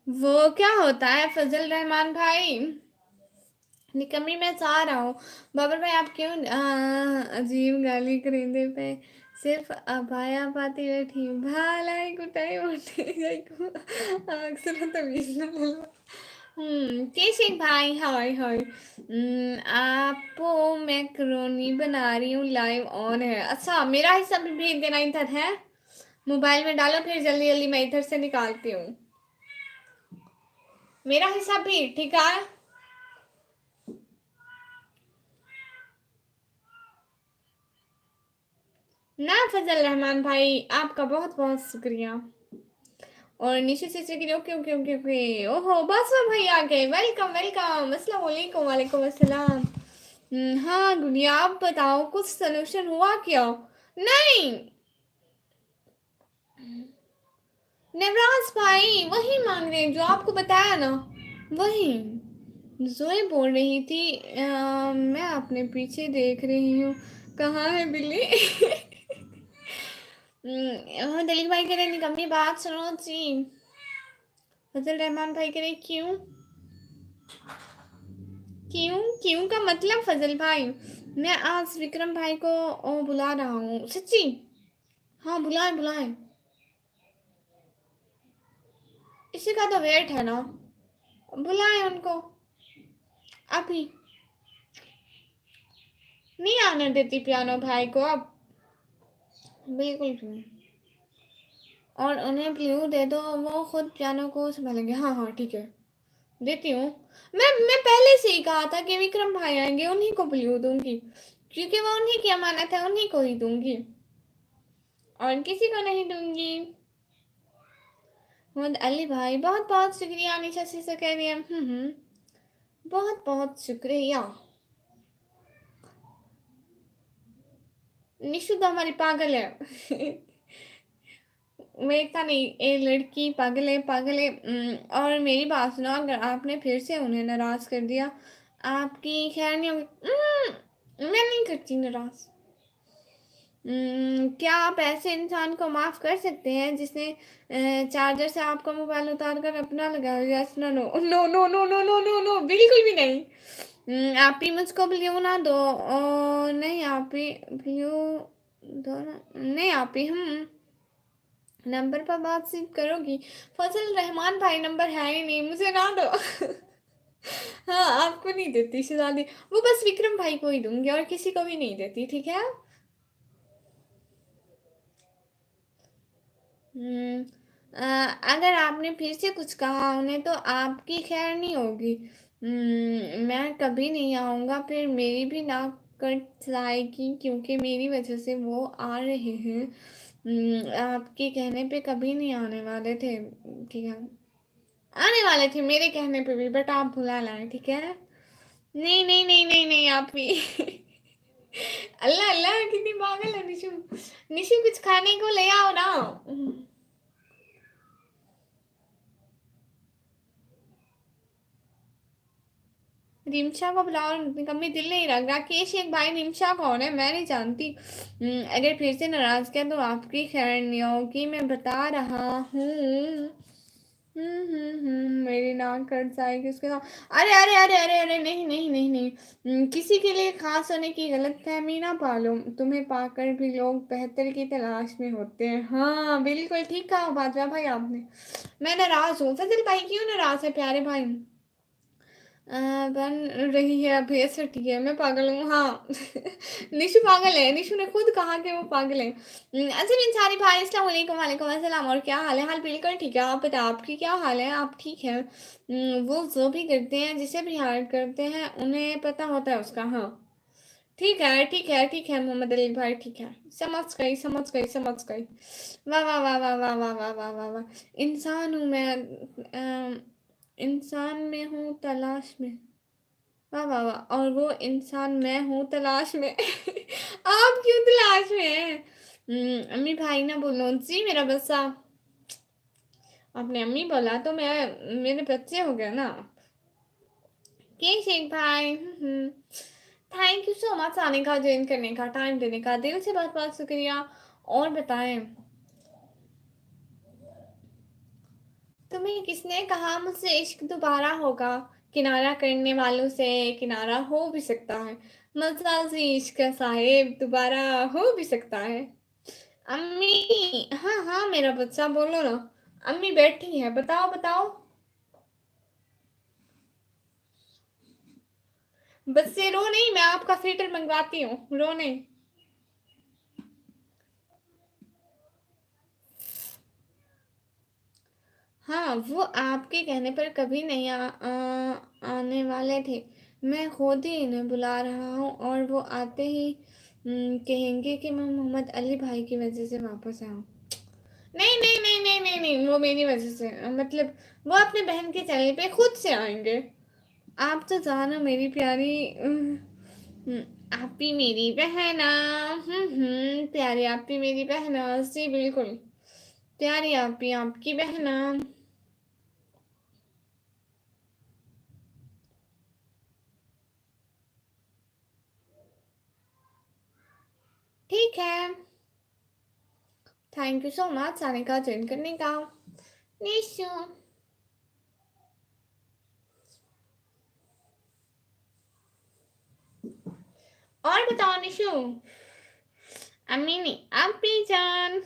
वो क्या होता है फजल रहमान भाई? निकम्मी मैं चाह रहा हूँ। बाबर भाई आप क्यों अजीब गाली करेंदे पे? सिर्फ अबाया पाती बैठी भालाई कुटाई उठे को अक्सर तमीज ना लो। कैसे भाई? हाय हाय। आपको मैक्रोनी बना रही हूँ, लाइव ऑन है। अच्छा मेरा हिस्सा भी भेज देना इधर है, मोबाइल में डालो, फिर जल्दी जल्दी मैं इधर से निकालती हूँ मेरा हिस्सा भी, ठीक है। ना फजल रहमान भाई, आपका बहुत बहुत शुक्रिया। और निशा चीची की ओके ओके ओके ओके। ओहो बस भाई आ गए, वेलकम वेलकम, अस्सलाम वालेकुम। वालेकुम अस्सलाम। हाँ दुनिया, आप बताओ कुछ सोल्यूशन हुआ क्या? नहीं, नवराज भाई वही मांग रहे हैं जो आपको बताया ना, वही। जोए बोल रही थी मैं अपने पीछे देख रही हूँ, कहाँ है बिल्ली? दिलीप भाई कह रहे निकम्मी बात सुनो जी। फजल रहमान भाई कह रहे क्यों? क्यों क्यों का मतलब फजल भाई? मैं आज विक्रम भाई को बुला रहा हूँ सच्ची। हाँ बुलाए बुलाए, इसी का तो वेट है ना, बुलाए उनको अभी। आने देती पियानो भाई को अब, बिल्कुल भी नहीं। और उन्हें ब्लू दे दो, वो खुद पियानो को संभालेंगे। हाँ हाँ ठीक है, देती हूँ। मैं पहले से ही कहा था कि विक्रम भाई आएंगे, उन्हीं को ब्लू दूंगी, क्योंकि वो उन्हीं की अमानत है, उन्हीं को ही दूंगी और किसी को नहीं दूंगी। मोहम्मद अली भाई बहुत बहुत शुक्रिया, निशा से कह रही है। बहुत बहुत शुक्रिया। निशु तो हमारी पागल है। मेघता नहीं, ये लड़की पागल है, पागल है। और मेरी बात सुनो, अगर आपने फिर से उन्हें नाराज कर दिया, आपकी खैर नहीं होगी। मैं नहीं करती नाराज। क्या आप ऐसे इंसान को माफ कर सकते हैं जिसने चार्जर से आपका मोबाइल उतार कर अपना लगाया? Yes, no no no no no no no no no, बिल्कुल भी नहीं। आप ही मुझको ब्लू ना दो। नहीं आप ही ब्लू दो ना, नहीं आप ही। नंबर पर बातचीत करोगी? फजल रहमान भाई नंबर है ही नहीं, मुझे ना दो। हाँ आपको नहीं देती शिजादी, वो बस विक्रम भाई को ही दूंगी और किसी को भी नहीं देती, ठीक है। हम्म, अगर आपने फिर से कुछ कहा उन्हें तो आपकी खैर नहीं होगी। मैं कभी नहीं आऊँगा, फिर मेरी भी नाक कट जाएगी, क्योंकि मेरी वजह से वो आ रहे हैं। आपके कहने पे कभी नहीं आने वाले थे, ठीक है। आने वाले थे मेरे कहने पे भी, बट आप भुला लाए, ठीक है। नहीं नहीं नहीं नहीं नहीं, आप भी। अल्लाह अल्लाह, कितनी पागल है निशु। निशु कुछ खाने को ले आओ ना। रिमशा को बुलाओ, कभी दिल नहीं रख रहा। केश एक भाई, रिमशा कौन है? मैं नहीं जानती। अगर फिर से नाराज किया तो आपकी खैर नहीं होगी, मैं बता रहा हूँ। मेरी नाक कट जाएगी उसके साथ। अरे अरे अरे अरे अरे, नहीं नहीं नहीं नहीं। किसी के लिए खास होने की गलतफहमी ना पालो, तुम्हें पाकर भी लोग बेहतर की तलाश में होते हैं। हाँ बिल्कुल ठीक कहा बाजवा भाई आपने। मैं नाराज हूँ। फजल भाई क्यों नाराज है प्यारे भाई? बन रही है अभी, ऐसा ठीक है। मैं पागल हूँ, हाँ। निशु पागल है, निशु ने खुद कहा कि वो पागल है। अच्छा इंसारी भाई, अस्सलाम वालेकुम। वालेकुम अस्सलाम। और क्या हाल है? हाल बिल्कुल ठीक है, आप बताओ आपकी क्या हाल है? आप ठीक है? वो जो भी करते हैं, जिसे भी हायर करते हैं, उन्हें पता होता है उसका। हाँ ठीक है ठीक है ठीक है मोहम्मद अली भाई, ठीक है। समझ गई समझ गई समझ गई। वाह वाह वाह वाह वाह वाह वाह वाह वाह वाह। इंसान हूँ मैं, इंसान में हूँ तलाश में। वाह वाह वाह। और वो इंसान मैं हूँ तलाश में। आप क्यों तलाश में हैं? अम्मी भाई ना बोलो जी मेरा बच्चा। आपने अम्मी बोला तो मैं, मेरे बच्चे हो गए ना। के शेख भाई, थैंक यू सो मच आने का, ज्वाइन करने का, टाइम देने का, दिल से बहुत बहुत शुक्रिया। और बताएं, तुम्हें किसने कहा मुझसे इश्क दोबारा होगा? किनारा करने वालों से किनारा हो भी सकता है, मजाजी इश्क का साहेब दोबारा हो भी सकता है। अम्मी, हाँ हाँ मेरा बच्चा बोलो ना। अम्मी बैठी है, बताओ बताओ। बच्चे रो नहीं, मैं आपका फिल्टर मंगवाती हूँ, रो नहीं। हाँ वो आपके कहने पर कभी नहीं आने वाले थे। मैं खुद ही इन्हें बुला रहा हूँ, और वो आते ही कहेंगे कि मैं मोहम्मद अली भाई की वजह से वापस आया हूँ। नहीं नहीं नहीं नहीं नहीं नहीं, वो मेरी वजह से, मतलब वो अपने बहन के चैनल पे खुद से आएंगे। आप तो जानो मेरी प्यारी, आप ही मेरी बहना। प्यारी आप ही मेरी बहना, जी बिल्कुल। प्यारी आप ही आपकी बहना। ठीक है, थैंक यू सो मच आने का, ज्वाइन करने का। निशु, और बताओ निशु। अम्मी नहीं, आप भी जान।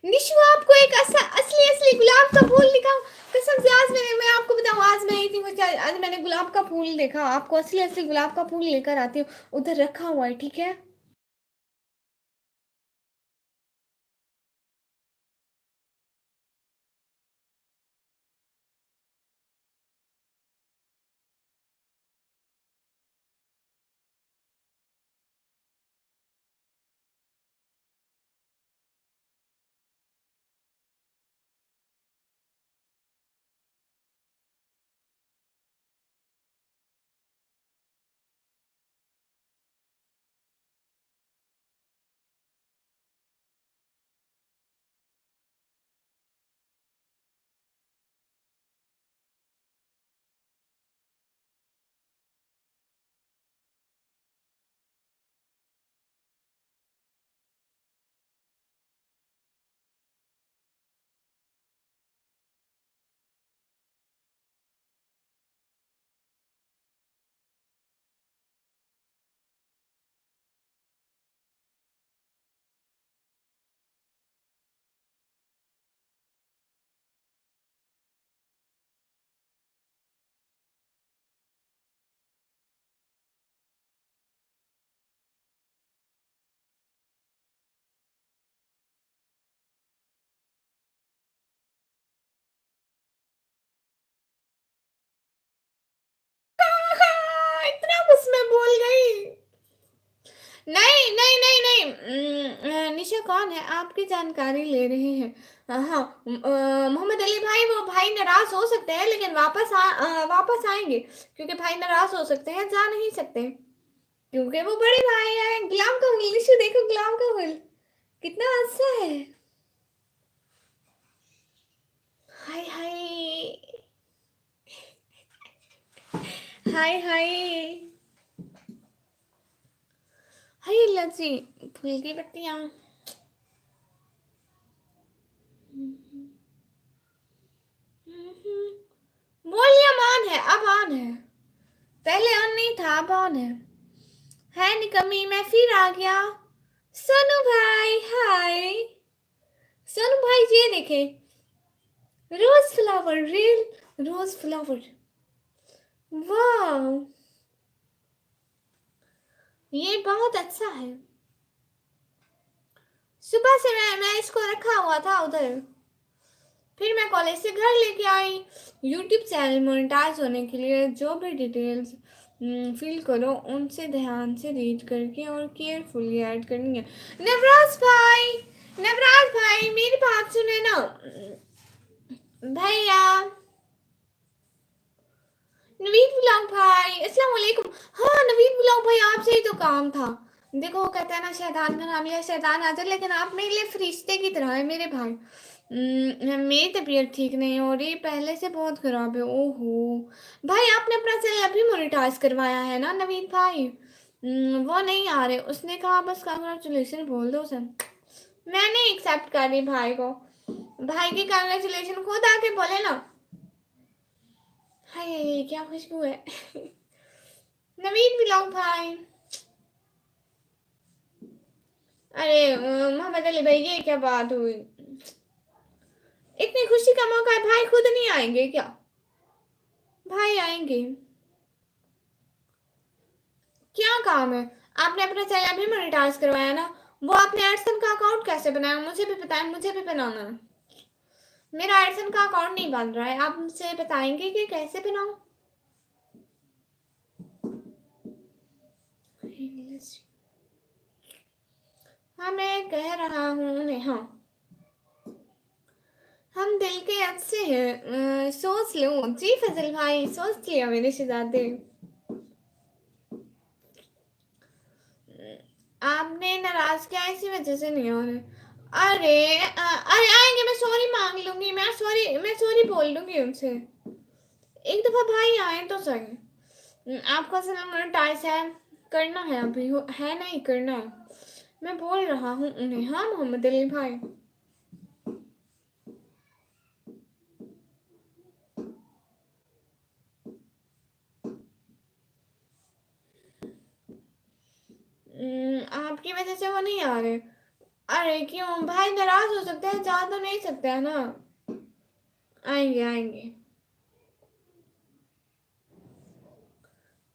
निशु आपको एक असली असली गुलाब का फूल दिखाऊं? कसम से आज मैं आपको बताऊं, आज मैं आई थी मुझे, आज मैंने गुलाब का फूल देखा। आपको असली असली गुलाब का फूल लेकर आती हूँ, उधर रखा हुआ है, ठीक है? इतना कुछ मैं बोल गई। नहीं नहीं नहीं नहीं, निशा कौन है? आपकी जानकारी ले रहे हैं। हाँ, मोहम्मद अली भाई, वो भाई नाराज हो सकते हैं लेकिन वापस आएंगे, क्योंकि भाई नाराज हो सकते हैं, जा नहीं सकते, क्योंकि वो बड़े भाई हैं। गुलाम का फूल, निशु देखो गुलाम का फूल कितना अच्छा है। हाय हाय, हाय हाय, हाय लजी, फूल की पत्तियां। वॉल्यूम ऑन है, अब ऑन है, पहले ऑन नहीं था, अब ऑन है निकम्मी, मैं फिर आ गया। सोनू भाई हाय। सोनू भाई ये देखे, rose flower, real rose flower, वाह, ये बहुत अच्छा है। सुबह से मैं इसको रखा हुआ था उधर, फिर मैं कॉलेज से घर लेके आई। यूट्यूब चैनल मोनेटाइज होने के लिए जो भी डिटेल्स फिल करो उनसे ध्यान से रीड करके और केयरफुली ऐड करनी है। नवराज भाई, नवराज भाई मेरी बात सुने ना भैया। नवीद व्लॉग भाई अस्सलाम वालेकुम। हाँ नवीद व्लॉग भाई, आपसे ही तो काम था। देखो वो कहते हैं ना, शैतान का नाम लिया शैतान हाजिर, लेकिन आप मेरे लिए फरिश्ते की तरह है मेरे भाई। मेरी तबीयत ठीक नहीं हो रही, पहले से बहुत खराब है। ओहो भाई, आपने अपना चैनल अभी मोनेटाइज करवाया है ना नवीद भाई? वो नहीं आ रहे, उसने कहा बस कांग्रेचुलेशन बोल दो सर। मैंने एक्सेप्ट कर ली भाई को, भाई की कांग्रेचुलेशन खुद आके बोले ना। हाय क्या खुशबू है। नवीन व्लॉग भाई, अरे मोहम्मद अली भाई ये क्या बात हुई? इतनी खुशी का मौका है, भाई खुद नहीं आएंगे क्या? भाई आएंगे, क्या काम है? आपने अपना चैनल अभी मोनेटाइज करवाया ना, वो आपने एडसन का अकाउंट कैसे बनाया मुझे भी बताएं, मुझे भी बनाना है। मेरा एडसन का अकाउंट नहीं बन रहा है, आप मुझे बताएंगे कि कैसे बनाऊं? हाँ मैं कह रहा हूँ नेहा, हम दिल के अच्छे हैं, सोच लो। जी फजल भाई सोच लिया मेरे शहजादे। आपने नाराज किया इसी वजह से नहीं हो रहे। अरे आएंगे, मैं सॉरी मांग लूंगी, मैं सॉरी बोल दूंगी उनसे। एक दफा भाई आए तो सही। आपका सलाम मोनेटाइज है, करना है अभी है नहीं करना है, मैं बोल रहा हूँ उन्हें। हाँ मोहम्मद अली भाई, आपकी वजह से वो नहीं आ रहे। अरे क्यों भाई, नाराज हो सकते हैं, जा तो नहीं सकते है ना। आएंगे आएंगे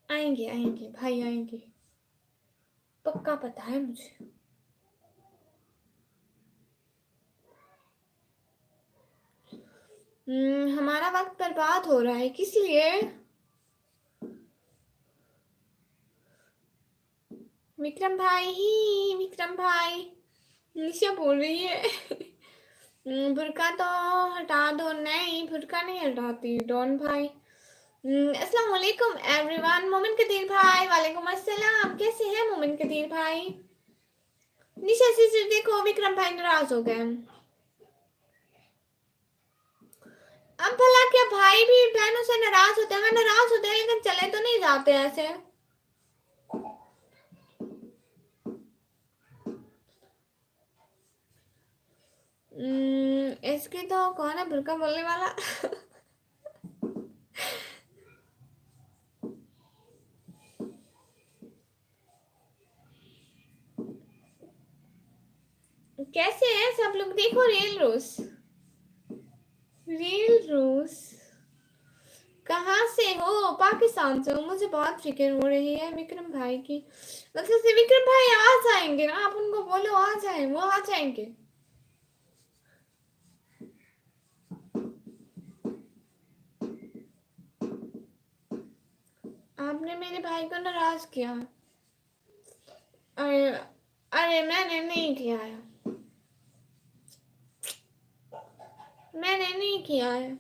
आएंगे आएंगे भाई आएंगे, पक्का पता है मुझे। हमारा वक्त बर्बाद हो रहा है, किस लिए? विक्रम भाई ही, विक्रम भाई, निशा बोल रही है। बुरका तो हटा दो। नहीं, बुरका नहीं हटाती डॉन भाई। अस्सलाम वालेकुम एवरीवन। मोमिन कदीर भाई, वालेकुम अस्सलाम, कैसे हैं मोमिन कदीर भाई? निशा से देखो, विक्रम भाई नाराज हो गए। अब भला क्या भाई भी बहनों से नाराज होते हैं? नाराज होते हैं लेकिन चले तो नहीं जाते ऐसे। इसकी तो कौन है बुरका बोलने वाला? कैसे हैं सब लोग? देखो रियल रोज, रियल रोज कहाँ से हो? पाकिस्तान से हो? मुझे बहुत फिक्र हो रही है विक्रम भाई की। मतलब से विक्रम भाई आ जाएंगे ना, आप उनको बोलो आ जाए, वो आ जाएंगे। आपने मेरे भाई को नाराज किया। अरे, अरे मैंने नहीं किया है, मैंने नहीं किया है।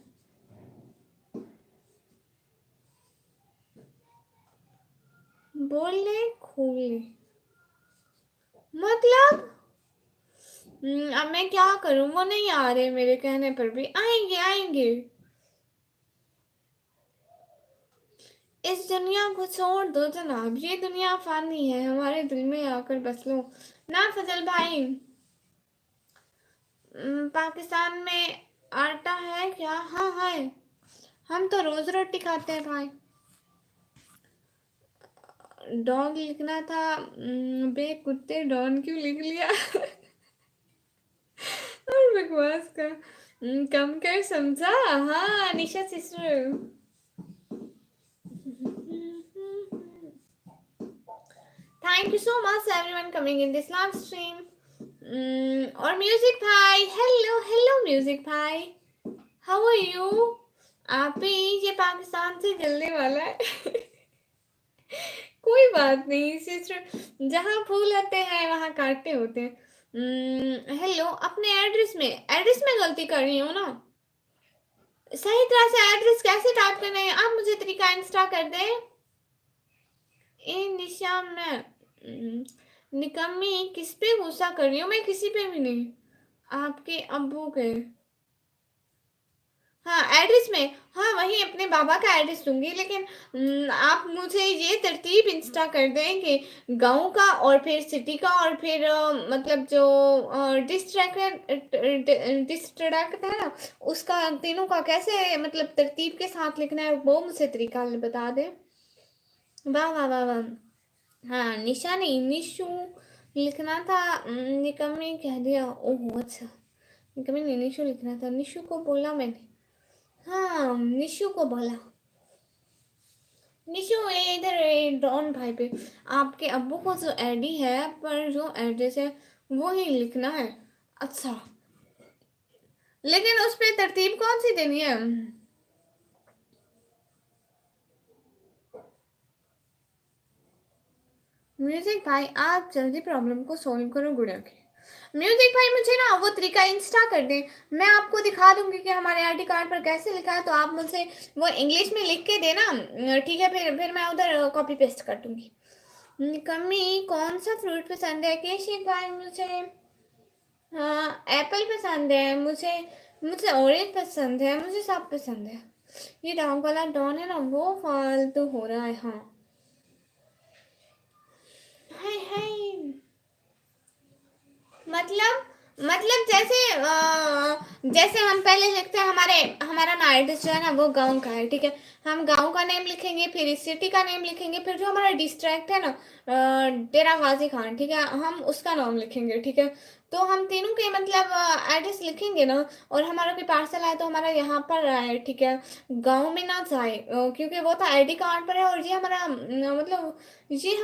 बोलने खोलने मतलब, अब मैं क्या करूं? वो नहीं आ रहे मेरे कहने पर भी। आएंगे आएंगे। इस दुनिया को छोड़ दो जनाब, ये दुनिया फानी है, हमारे दिल में आकर बस लो ना फजल भाई। पाकिस्तान में आटा है क्या? हाँ है, हम तो रोज रोटी खाते हैं भाई। डॉग लिखना था, बे कुत्ते डॉन क्यों लिख लिया? और बकवास का कम कर, समझा? हाँ Nisha sister. Thank you so much everyone coming in this live stream. और म्यूजिक भाई, हेलो हेलो म्यूजिक भाई, हाउ आर यू? आप ही ये पाकिस्तान से जलने वाला है। कोई बात नहीं सिस्टर, जहाँ फूल होते हैं वहाँ कांटे होते हैं। हेलो, अपने एड्रेस में गलती कर रही हूँ ना? सही तरह से एड्रेस कैसे टाइप करना है आप मुझे तरीका इंस्टा कर दे। ए निशा, मैं निकम्मी किस पे गुस्सा कर रही हूँ? मैं किसी पे भी नहीं, आपके अब्बू के। हाँ एड्रेस में, हाँ वही अपने बाबा का एड्रेस दूंगी, लेकिन आप मुझे ये तरतीब इंस्टा कर दें कि गांव का और फिर सिटी का और फिर मतलब जो डिस्ट्रैक्ट है ना, उसका तीनों का कैसे मतलब तरतीब के साथ लिखना है, वो मुझे तरीका बता दें। वाह वाह वाह वाह। हाँ निशा नहीं, निशु लिखना था। निकम्मी कह दिया, ओह अच्छा, निकम्मी नहीं, निशु लिखना था, निशु को बोला मैंने। हाँ निशु को बोला। निशु ये इधर डॉन भाई पे, आपके अब्बू को जो आईडी है पर जो एड्रेस है वो ही लिखना है। अच्छा, लेकिन उस पे तरतीब कौन सी देनी है? म्यूजिक भाई आप जल्दी प्रॉब्लम को सॉल्व करो गुड़िया के। म्यूजिक भाई मुझे ना वो तरीका इंस्टा कर दें, मैं आपको दिखा दूंगी कि हमारे आईडी कार्ड पर कैसे लिखा है, तो आप मुझे वो इंग्लिश में लिख के देना। ठीक है, फिर मैं उधर कॉपी पेस्ट कर दूंगी। कमी कौन सा फ्रूट पसंद है केशिक भाई? मुझे हाँ एप्पल पसंद है, मुझे मुझे ऑरेंज पसंद है, मुझे सब पसंद है। ये डॉग वाला डॉन है ना, वो फालतू हो रहा है। हाँ हाय हाय, मतलब जैसे जैसे हम पहले लिखते हैं, हमारे हमारा ना एड्रेस जो है ना वो गांव का है, ठीक है। हम गांव का नेम लिखेंगे, फिर इस सिटी का नेम लिखेंगे, फिर जो हमारा डिस्ट्रिक्ट है ना डेरा गाजी खान, ठीक है, हम उसका नाम लिखेंगे, ठीक है। तो हम तीनों के मतलब एड्रेस लिखेंगे ना, और हमारा कोई पार्सल आए तो हमारा यहाँ पर आए, ठीक है, गांव में ना जाए, क्योंकि वो तो आईडी कार्ड पर है, और ये हमारा मतलब ये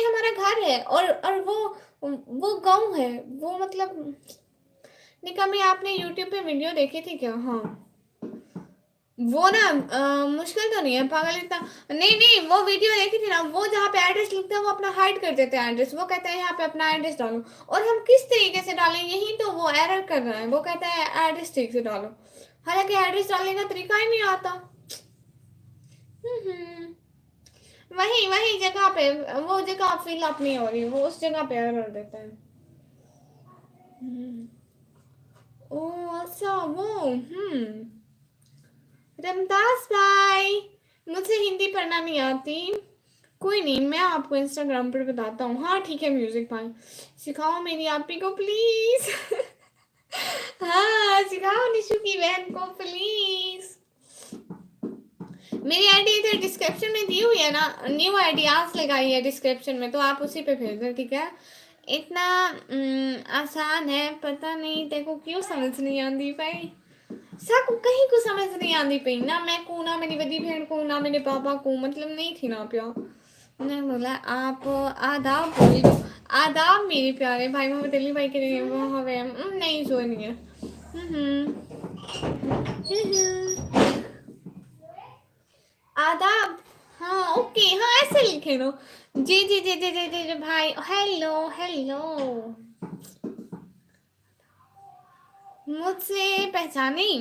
हमारा घर है, और वो गांव है, वो मतलब निकम्मी, आपने यूट्यूब पे वीडियो देखी थी क्या? हाँ, वो ना मुश्किल तो नहीं है पागल इतना। नहीं नहीं, वो वीडियो देखी थी ना, वो जहाँ पे एड्रेस लिखते हैं वो अपना हाइड कर देते हैं एड्रेस, वो कहते हैं यहाँ पे अपना एड्रेस डालो, और हम किस तरीके से डालें, यही तो वो एरर कर रहा है, वो कहता है एड्रेस ठीक से डालो, हालांकि एड्रेस डालने का तरीका ही नहीं आता। हम्म। वही वही जगह पे, वो जगह फिल अप नहीं हो रही, वो उस जगह पे एरर देता है। हम्म। ओ अच्छा, वो रमदास भाई, मुझे हिंदी पढ़ना नहीं आती। कोई नहीं, मैं आपको इंस्टाग्राम पर बताता हूँ। हाँ ठीक है म्यूजिक भाई, सिखाओ मेरी आपी को प्लीज। हाँ सिखाओ निशु की बहन को प्लीज। मेरी आईडी इधर डिस्क्रिप्शन में दी हुई है ना, न्यू आईडी आज लगाई है डिस्क्रिप्शन में, तो आप उसी पे भेज दो, ठीक है। इतना आसान है, पता नहीं देखो क्यों समझ नहीं आती भाई, सबको कहीं को समझ नहीं आती पई, ना मैं को, ना मेरी बड़ी बहन को, ना मेरे पापा को, मतलब नहीं थी ना प्यार। मैं बोला आप आदाब बोल दो, आदाब मेरे प्यारे भाई मोहम्मद अली भाई के लिए वो हवे नहीं जो नहीं है। हम्म। आदाब, हाँ ओके, हाँ ऐसे लिखे लो। जी जी जी जी जी जी जी भाई, हेलो हेलो। मुझसे पहचानी?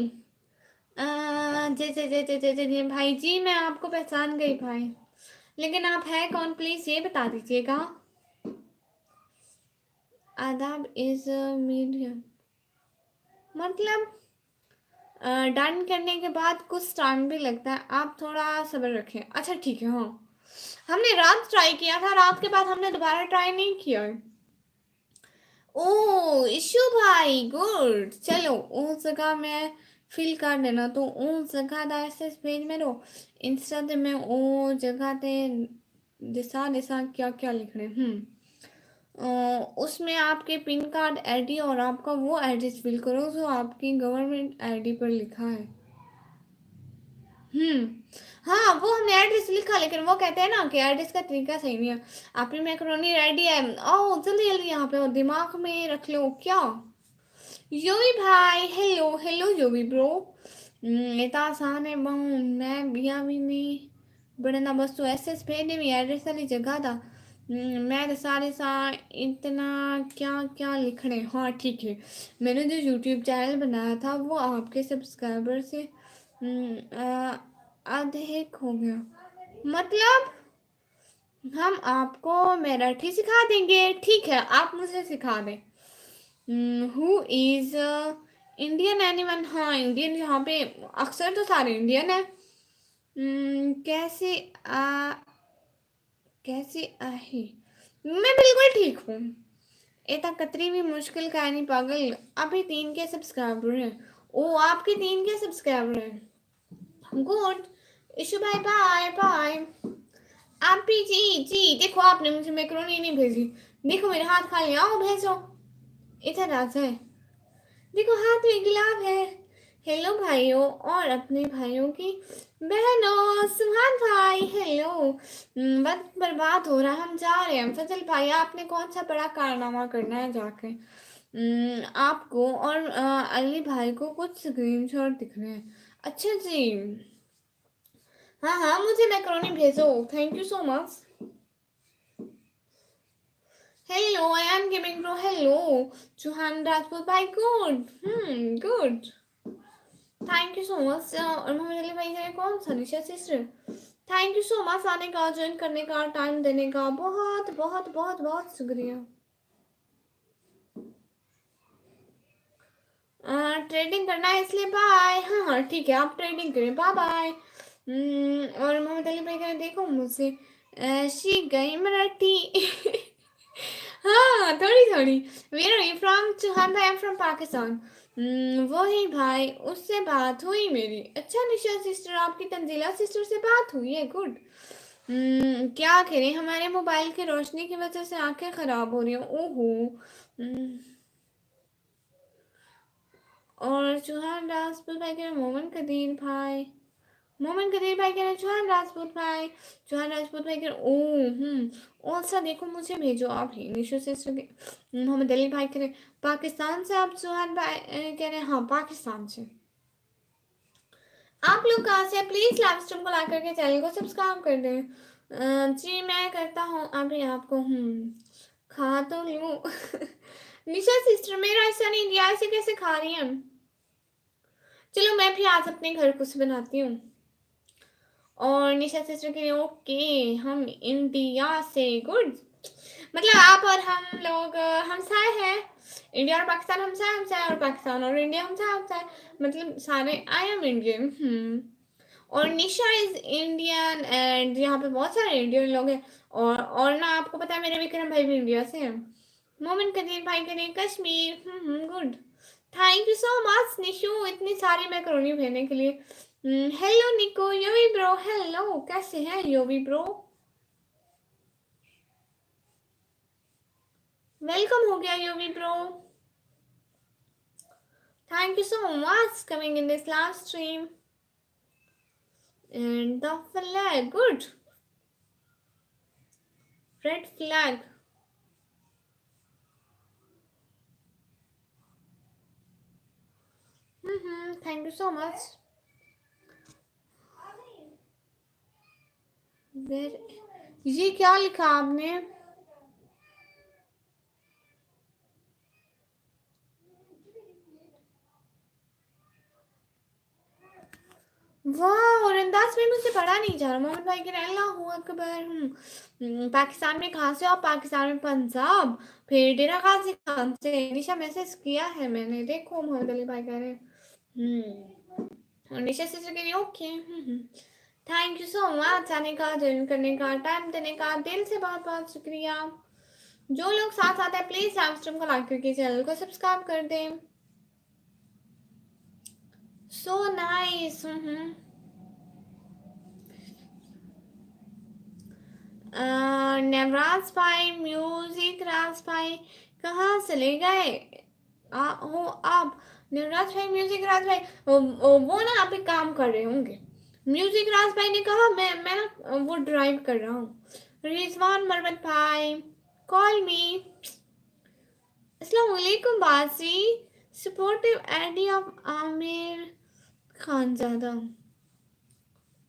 जी जी जी जी जी जी जी भाई जी, मैं आपको पहचान गई भाई, लेकिन आप है कौन प्लीज ये बता दीजिएगा। आदाब इज मीडियम, मतलब डन करने के बाद कुछ टाइम भी लगता है, आप थोड़ा सब्र रखें। अच्छा ठीक है, हाँ हमने रात ट्राई किया था, रात के बाद हमने दोबारा ट्राई नहीं किया है। ओ इशू भाई गुड, चलो उस जगह में फिल कर देना, तो उस जगह दा एसएस पेज में रो इंस्टा ते मैं ओ जगह ते दिशा दिशा क्या क्या लिख रहे उसमें आपके पिन कार्ड आईडी और आपका वो एड्रेस फिल करो जो आपकी गवर्नमेंट आईडी पर लिखा है। हाँ वो हमने एड्रेस लिखा, लेकिन वो कहते हैं ना कि एड्रेस का तरीका सही नहीं है। आपने मैक्रोनी रेडी है, ओ जल्दी जल्दी यहाँ पे दिमाग में रख लो क्या। योगी भाई हेलो हेलो योगी ब्रो, इतना आसान है बहु मैं बिया भी नहीं बड़े ना, बस तो ऐसे भेजने में एड्रेस वाली जगह था। मैं तो सारे सा इतना क्या क्या लिख रहे, हाँ ठीक है, मैंने जो यूट्यूब चैनल बनाया था वो आपके सब्सक्राइबर से अधिक हो गया, मतलब हम आपको मराठी सिखा देंगे, ठीक है आप मुझे सिखा दें। हु इज इंडियन एनीवन, हाँ इंडियन यहाँ पे अक्सर तो सारे इंडियन है। कैसे आ कैसे आहे, मैं बिल्कुल ठीक हूँ। इतना कतरी भी मुश्किल का नहीं पागल, अभी 3 के सब्सक्राइबर हैं। ओ आपके 3 के सब्सक्राइबर हैं, good. Ishu bye bye bye. आप भी जी जी, देखो आपने मुझे मैक्रोनी नहीं भेजी, देखो मेरे हाथ खाली, आओ भेजो, इधर आ जाए, देखो हाथ में गुलाब है। हेलो भाइयों और अपने भाइयों की बहनों, सुहान भाई हेलो। वक्त बर्बाद हो रहा है, हम जा रहे हैं। फजल भाई आपने कौन सा बड़ा कारनामा करना है जाके, आपको और अली भाई को कुछ स्क्रीनशॉट दिख रहे हैं। अच्छा जी, हाँ हाँ मुझे मैक्रोनी भेजो, thank you so much. Hello I am gaming bro, hello Chauhan Rajput भाई, good good, thank you so much. और मोहम्मद अली भाई का कौन सा Nisha sister, thank you so much आने का, ज्वाइन करने का, टाइम देने का, बहुत बहुत बहुत बहुत शुक्रिया। ट्रेडिंग करना है इसलिए बाय, हाँ हाँ ठीक है आप ट्रेडिंग करें, बाय बाय। और मोहम्मद अली भाई कहते देखो मुझसे शी गई मराठी। हाँ थोड़ी थोड़ी, where are you from Chauhan भाई, आई एम फ्रॉम पाकिस्तान। वही भाई उससे बात हुई मेरी, अच्छा निशा सिस्टर आपकी तंजीला सिस्टर से बात हुई है, गुड। क्या करें हमारे मोबाइल की रोशनी की वजह से आंखें खराब हो रही हैं, ओहो हम्म, और चौहान राजपूत भाई कह रहे मोमन कदीर भाई कह रहे चौहान राजपूत भाई, चौहान राजपूत भाई कह रहे और सा देखो मुझे भेजो आप ही निशो से मोहम्मद अली भाई कह रहे पाकिस्तान से, आप चौहान भाई कह रहे हैं हाँ पाकिस्तान से। आप लोग कहाँ से? प्लीज लाइव स्ट्रीम को लाइक करके चैनल को सब्सक्राइब कर दें। जी मैं करता हूँ अभी आपको खा तो लूँ निशा सिस्टर मेरा ऐसा नहीं दिया, ऐसे कैसे खा रही हैं? चलो मैं भी आज अपने घर कुछ बनाती हूँ। और निशा सिस्टर के लिए ओके, हम इंडिया से गुड, मतलब आप और हम लोग हमसाए हैं। इंडिया और पाकिस्तान हमसाए और पाकिस्तान और इंडिया हमसाए, मतलब सारे आई एम इंडियन। और निशा इज इंडियन एंड यहाँ पे बहुत सारे इंडियन लोग हैं। और ना आपको पता है मेरे विक्रम भाई भी इंडिया से हैं। मोमिन कदीर भाई के लिए Kashmir, good. Thank you so much Nishu इतनी सारी मैकरोनी भेजने के लिए। हेलो निको, योवी ब्रो हेलो, कैसे हैं योवी ब्रो? वेलकम हो गया योवी bro. Thank you so much coming in this live stream. And the flag good, red flag. Thank you so much. ये क्या लिखा आपने? वाह, और अंदाज में मुझसे पढ़ा नहीं जा रहा। मोहम्मद भाई के अल्लाहू अकबर। पाकिस्तान में कहाँ से हो आप? पाकिस्तान में पंजाब, फिर डेरा गाजी खान से। निशा मैसेज किया है मैंने, देखो मोहम्मद अली भाई कह रहे हैं। और निशा से कह रही okay. Thank you so much आने का, ज्वाइन करने का, टाइम देने का, दिल से बहुत बहुत शुक्रिया। जो लोग साथ आते हैं प्लीज लाइव स्ट्रीम को लाइक करके चैनल को सब्सक्राइब कर दें। So nice. नवराज भाई, म्यूजिक राज भाई कहाँ चले गए? हो आप नवराज भाई, म्यूजिक राज भाई, वो ना आप एक काम कर रहे होंगे। म्यूजिक राज भाई ने कहा मैं ना वो ड्राइव कर रहा हूँ। रिजवान मरवत भाई, कॉल मी। अस्सलाम वालेकुम बाजी, supportive ad of Aamir Khanzada.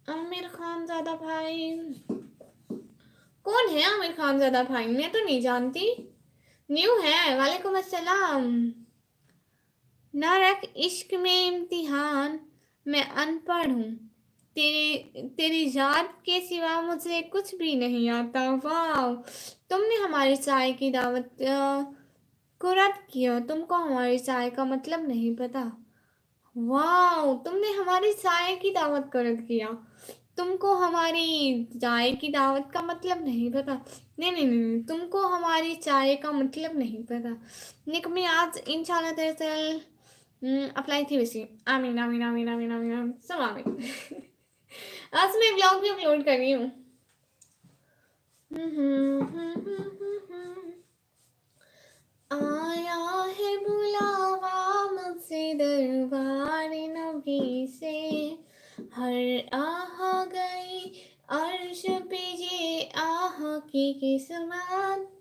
Aamir Khanzada भाई कौन है? आमिर खानजादा भाई मैं तो नहीं जानती, न्यू है। वालेकुम अस्सलाम। ना रख इश्क में इम्तिहान, मैं अनपढ़ हूँ, तेरी याद के सिवा मुझे कुछ भी नहीं आता। वाह, तुमने हमारी चाय की दावत को रद्द किया, तुमको हमारी चाय का मतलब नहीं पता। वाह, तुमने हमारी चाय की दावत को रद्द किया, तुमको हमारी चाय की दावत का मतलब नहीं पता। नहीं नहीं नहीं, तुमको हमारी चाय का मतलब नहीं पता। निक में आज इंशाल्लाह दरअसल अप्लाई थी वैसे। आमीन आमीन आमीन आमीन आमीन आमीन, सब आमीन। आज मैं ब्लॉग भी अपलोड कर रही हूँ। आया है बुलावा मुझसे दरबार नबी से, हर आह गई अर्श पे ये आह की किस्मत।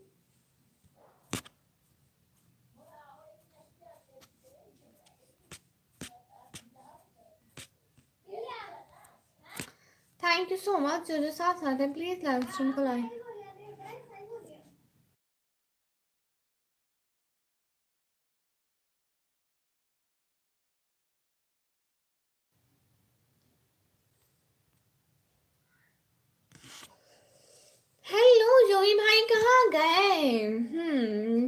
Thank you so much. जो साथ साथ है प्लीज लाइव स्ट्रीम को लाइक। हेलो जोई भाई कहाँ गए?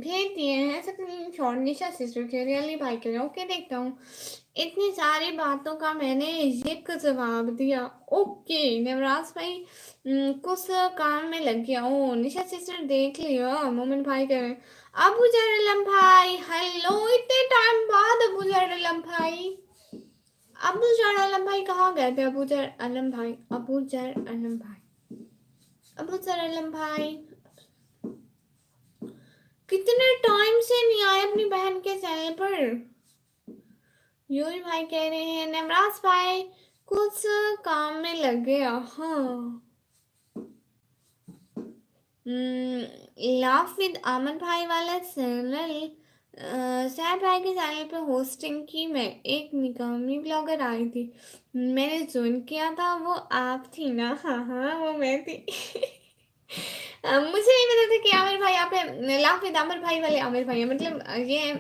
भेज दिए हैं स्क्रीनशॉट। निशा सिस्टर के लिए, अली भाई के लिए ओके, देखता हूँ। इतनी सारी बातों का मैंने एक जवाब दिया। ओके नवराज भाई कुछ काम में लग गया। ओ निशा सिस्टर देख लियो, मोमिन भाई कह रहे अबू जर अलम भाई हेलो, इतने टाइम बाद अबू जर अलम भाई। अबू जर अलम भाई कहाँ गए थे? अबू जर अलम भाई, अबू जर अलम भाई, अबू जर अलम भाई कितने टाइम से नहीं आए अपनी बहन के चैनल पर। यूही भाई कह रहे हैं नवराज भाई कुछ काम में लग गया। हाँ। लाफ विद अमन भाई वाला चैनल, सैफ भाई के चैनल पे होस्टिंग की मैं, एक निकामी ब्लॉगर आई थी, मैंने ज्वाइन किया था, वो आप थी ना? हाँ हाँ वो मैं थी। मुझे नहीं पता था कि आमिर भाई आप है। लाफ विद आमिर भाई वाले आमिर भाई है, मतलब ये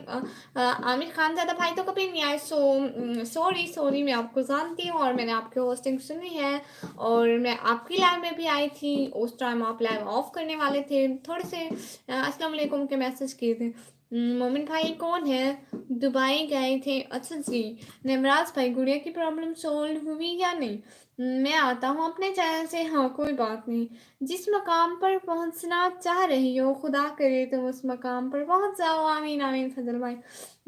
आमिर खान ज़्यादा भाई तो कभी नहीं आए। सॉरी सॉरी, मैं आपको जानती हूँ और मैंने आपकी होस्टिंग सुनी है, और मैं आपकी लाइव में भी आई थी, उस टाइम आप लाइव ऑफ करने वाले थे, थोड़े से अस्सलाम वालेकुम के मैसेज किए थे। मोमिन भाई कौन है? दुबई गए थे? अच्छा जी। नवराज भाई गुड़िया की प्रॉब्लम सोल्व हुई या नहीं? मैं आता हूँ अपने चैनल से। हाँ कोई बात नहीं, जिस मकाम पर पहुंचना चाह रही हो खुदा करे तुम उस मकाम पर पहुंच जाओ। आमीन आमीन फजल भाई।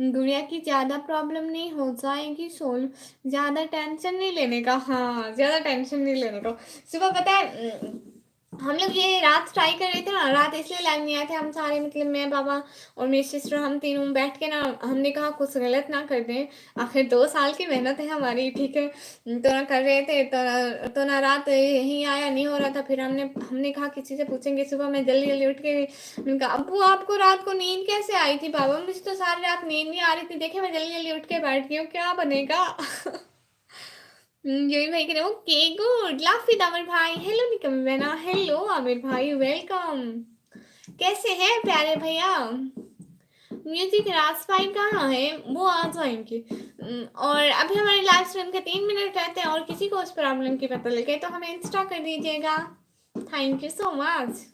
गुड़िया की ज़्यादा प्रॉब्लम नहीं हो जाएगी सोल्व, ज़्यादा टेंशन नहीं लेने का। हाँ ज़्यादा टेंशन नहीं लेने का। सुबह पता है हम लोग ये रात ट्राई कर रहे थे ना, रात इसलिए लाइव नहीं आए थे हम सारे, मतलब मैं पापा और मेरी सिस्टर, हम तीनों बैठ के ना हमने कहा कुछ गलत ना कर दें, आखिर 2 साल की मेहनत है हमारी, ठीक है। तो ना कर रहे थे तो ना रात यहीं आया नहीं हो रहा था, फिर हमने कहा किसी से पूछेंगे। सुबह मैं जल्दी जल्दी उठ के मैंने कहा अब्बू आपको रात को नींद कैसे आई थी? पापा मुझे तो सारी रात नींद नहीं आ रही थी, देखे मैं जल्दी जल्दी उठ के बैठ गई हूँ, क्या बनेगा? यही भाई कह रहे okay good love with Aamir भाई। हेलो निकम बहना, हेलो आमिर भाई, वेलकम। कैसे हैं प्यारे भैया? म्यूजिक राज भाई कहाँ है? वो आ जाएंगे। और अभी हमारे लाइव स्ट्रीम के 3 मिनट रहते हैं, और किसी को उस प्रॉब्लम की पता लगे तो हमें इंस्टा कर दीजिएगा। Thank you so much.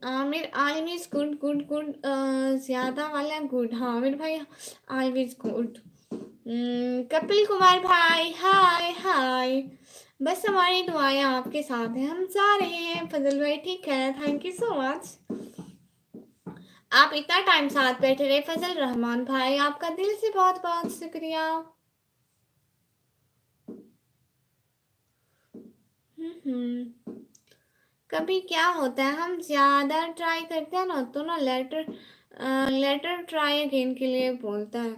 Aamir always good good good, ज्यादा वाला गुड। हाँ आमिर भाई ऑलवेज गुड। कपिल कुमार भाई हाय हाय। बस हमारी दुआएं आपके साथ हैं, हम जा रहे हैं। फजल भाई ठीक है, थैंक यू सो मच। आप इतना टाइम साथ बैठे रहे। फजल रहमान भाई आपका दिल से बहुत बहुत शुक्रिया। कभी क्या होता है हम ज़्यादा ट्राई करते हैं ना, तो ना लेटर ट्राई अगेन के लिए बोलता है।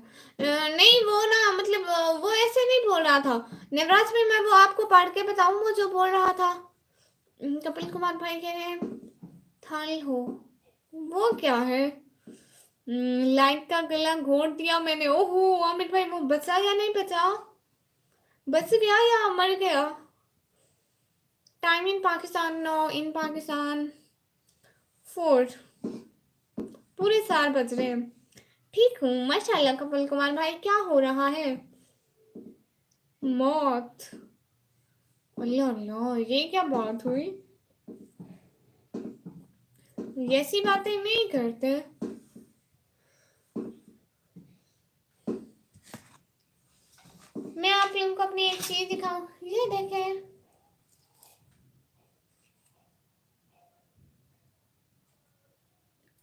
नहीं वो ना मतलब वो ऐसे नहीं बोल रहा था नवराज में, मैं वो आपको पढ़ के बताऊँ वो जो बोल रहा था। कपिल कुमार भाई कह रहे हैं थाल हो, वो क्या है? लाइट का गला घोट दिया मैंने। ओहो अमित भाई वो बचा या नहीं बचा? बच गया या मर गया? टाइम इन पाकिस्तान, नो इन पाकिस्तान 4, पूरे 4 बज रहे हैं। ठीक हूँ माशाल्लाह। कपिल कुमार भाई क्या हो रहा है? मौत? अल्लाह अल्लाह ये क्या बात हुई? ऐसी बातें नहीं करते। मैं आप लोगों को अपनी एक चीज दिखाऊं, ये देखें।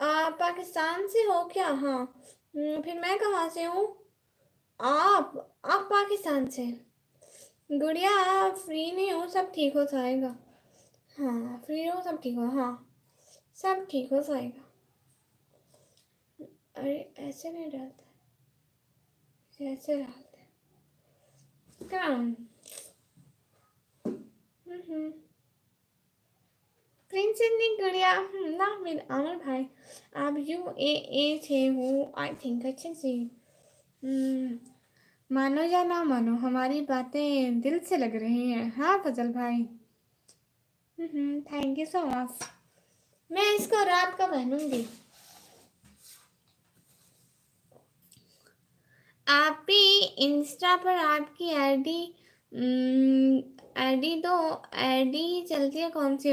आप पाकिस्तान से हो क्या? हाँ। फिर मैं कहाँ से हूँ? आप आप पाकिस्तान से। गुड़िया आप फ्री नहीं हो, सब ठीक हो जाएगा। हाँ फ्री हो, सब ठीक हो। हाँ सब ठीक हो जाएगा। अरे ऐसे नहीं डालते, ऐसे डालते क्या? प्रिंसेस ने गुड़िया ना मेरे अमर भाई, आप UAE से हो आई थिंक। अच्छा जी। मानो या ना मानो हमारी बातें दिल से लग रही हैं। हाँ फजल भाई। Thank you so much. मैं इसको रात का पहनूंगी। आप भी इंस्टा पर आपकी आईडी तो आईडी चलती है कौन सी?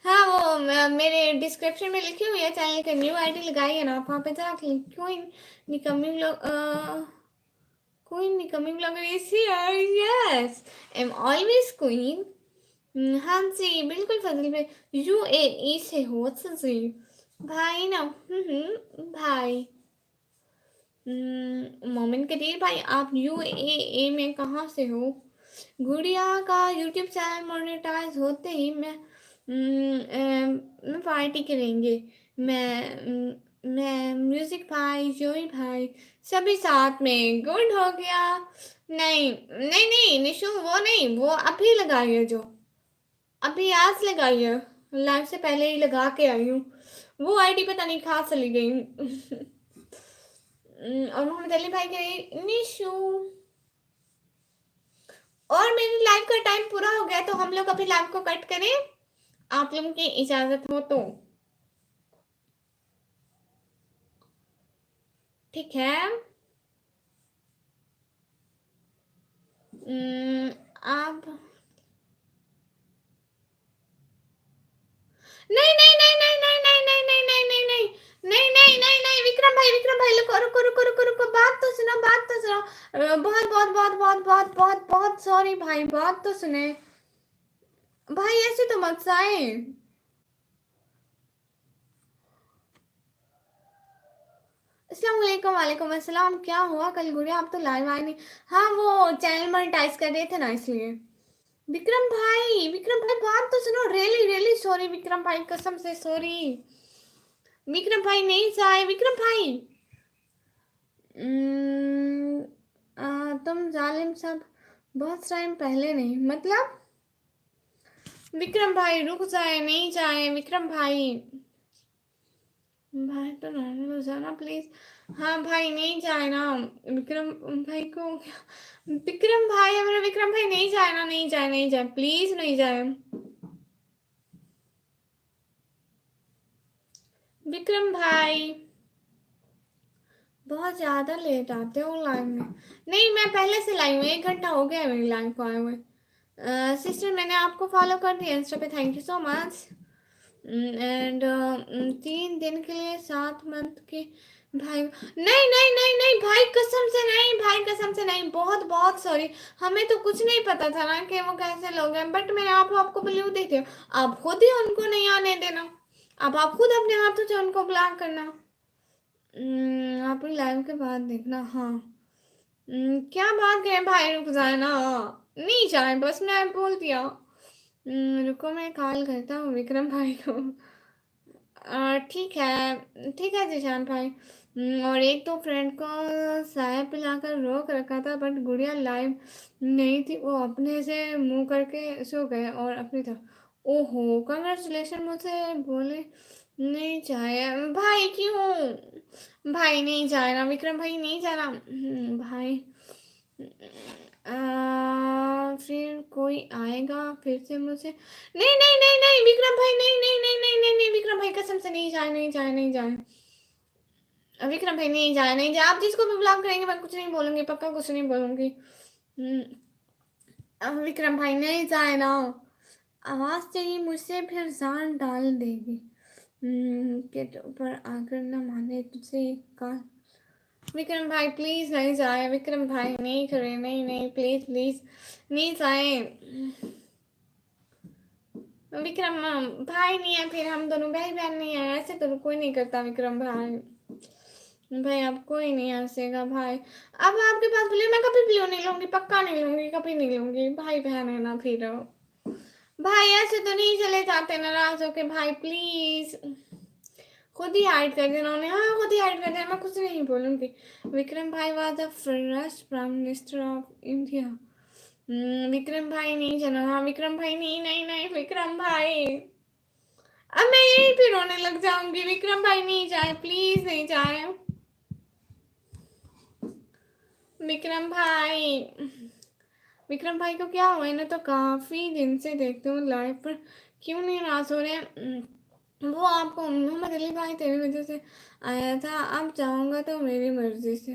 हाँ वो मेरे डिस्क्रिप्शन में लिखी हुई है, चैनल का न्यू आईडी लगाई है ना आप, वहाँ पे जाके कोई निकम्मी लोग कोई निकम्मी ब्लॉगर इसी यार। Yes I am always queen. हाँ जी बिल्कुल फजल भाई, UAE से हो। अच्छा जी भाई ना। भाई मोमिन कदीर भाई, आप यूएई में कहाँ से हो? गुड़िया का यूट्यूब चैनल मोनेटाइज होते ही मैं पार्टी करेंगे। मैं म्यूजिक भाई, जोई भाई, सभी साथ में गुड हो गया। नहीं नहीं नहीं निशु, वो नहीं, वो अभी लगाई है, जो अभी आज लगाई है, लाइव से पहले ही लगा के आई हूँ। वो आईडी पता नहीं कहाँ चली गई। और मोहम्मद अली भाई कह रहे निशु। और मेरी लाइव का टाइम पूरा हो गया, तो हम लोग अभी लाइव को कट करें, आप लोगों की इजाजत हो तो। ठीक है। आप नहीं नहीं नहीं नहीं नहीं नहीं नहीं नहीं नहीं नहीं नहीं नहीं नहीं नहीं नहीं विक्रम भाई, विक्रम भाई, रुको रुको रुको रुको रुको, बात तो सुनो, बात तो सुनो। बहुत बहुत बहुत बहुत बहुत बहुत बहुत सॉरी भाई, बात तो सुने भाई, ऐसे तो मत जाए। अस्सलाम वालेकुम, वालेकुम अस्सलाम। क्या हुआ कल गुड़िया, आप तो लाइव आए नहीं? हाँ, वो चैनल मोनेटाइज कर रहे थे ना, इसलिए। विक्रम भाई, विक्रम भाई, बात तो सुनो, रियली रियली सॉरी विक्रम भाई, कसम से सॉरी। विक्रम भाई नहीं चाहे, विक्रम भाई। तुम जालिम सब बहुत टाइम पहले नहीं, मतलब विक्रम भाई रुक जाए, नहीं जाए विक्रम भाई। भाई तो नॉर्मल हो जाना प्लीज। हाँ भाई, नहीं जाए ना विक्रम भाई को। विक्रम भाई, हमारा विक्रम भाई नहीं जाए ना, नहीं जाए, नहीं जाए, प्लीज नहीं जाए विक्रम भाई। बहुत ज्यादा लेट आते हो लाइव में। नहीं, मैं पहले से लाइव हूँ, 1 घंटा हो गया है मेरी लाइव को आए हुए। सिस्टर, मैंने आपको फॉलो कर दिया इंस्टा पे, thank you so much. And 3 दिन के लिए 7 मंथ के भाई। नहीं नहीं नहीं नहीं भाई, कसम से नहीं भाई, कसम से नहीं, बहुत बहुत सॉरी। हमें तो कुछ नहीं पता था ना कि वो कैसे लोग हैं, बट मैंने आपको ब्लू दे दिया। आप खुद ही उनको नहीं आने देना। अब आप खुद अपने हाथों से उनको ब्लॉक करना। आप लाइव के बाद देखना। हाँ। क्या बात है भाई, रुक जाए ना। नहीं जाए, बस मैं बोल दिया। रुको, मैं कॉल करता हूँ विक्रम भाई को। ठीक है, ठीक है जिशान भाई। और एक तो फ्रेंड को साया पिलाकर रोक रखा था, बट गुड़िया लाइव नहीं थी, वो अपने से मुंह करके सो गए और अपनी तरफ। ओहो, कंग्रेचुलेशन मुझसे बोले नहीं चाहे भाई, क्यों भाई? नहीं जाए ना विक्रम भाई, नहीं जाना भाई। फिर कोई आएगा फिर से मुझे। नहीं नहीं नहीं नहीं विक्रम भाई, नहीं नहीं नहीं नहीं नहीं नहीं विक्रम भाई, कसम से नहीं जाए, नहीं जाए, नहीं जाए विक्रम भाई, नहीं जाए, नहीं जाए। आप जिसको भी ब्लॉक करेंगे मैं कुछ नहीं बोलूंगी, पक्का कुछ नहीं बोलूंगी। विक्रम भाई नहीं जाए ना। आवाज चाहिए मुझसे, फिर जान डाल देगी। के ऊपर आकर न माने तुझसे का। विक्रम भाई प्लीज नहीं जाए, विक्रम भाई नहीं करे, नहीं नहीं प्लीज प्लीज नहीं जाए। विक्रम भाई नहीं है, फिर हम दोनों भाई बहन नहीं है, ऐसे तो कोई नहीं करता विक्रम भाई। भाई अब कोई नहीं हंसेगा भाई। अब आपके पास ब्लू, मैं कभी ब्लू नहीं लूंगी, पक्का नहीं लूंगी, कभी नहीं लूंगी, भाई बहन है ना फिर। भाई ऐसे तो नहीं चले जाते नाराज होके भाई, प्लीज। खुद ही हाइड कर देना उन्हें, हाँ खुद ही हाइड कर देना, मैं कुछ नहीं बोलूंगी। विक्रम भाई was the first prime minister of India. Vikram भाई नहीं चलो, हाँ विक्रम भाई नहीं नहीं नहीं विक्रम भाई। अब मैं यहीं पे रोने लग जाऊंगी, विक्रम भाई नहीं जाए, प्लीज नहीं जाए विक्रम भाई। विक्रम भाई को क्या हुआ? इन्हें तो काफी दिन से देखते हूँ लाइव पर, क्यों नहीं नाराज हो रहे हैं? वो आपको मोहम्मद अली भाई तेरी वजह से आया था, अब जाऊंगा तो मेरी मर्जी से।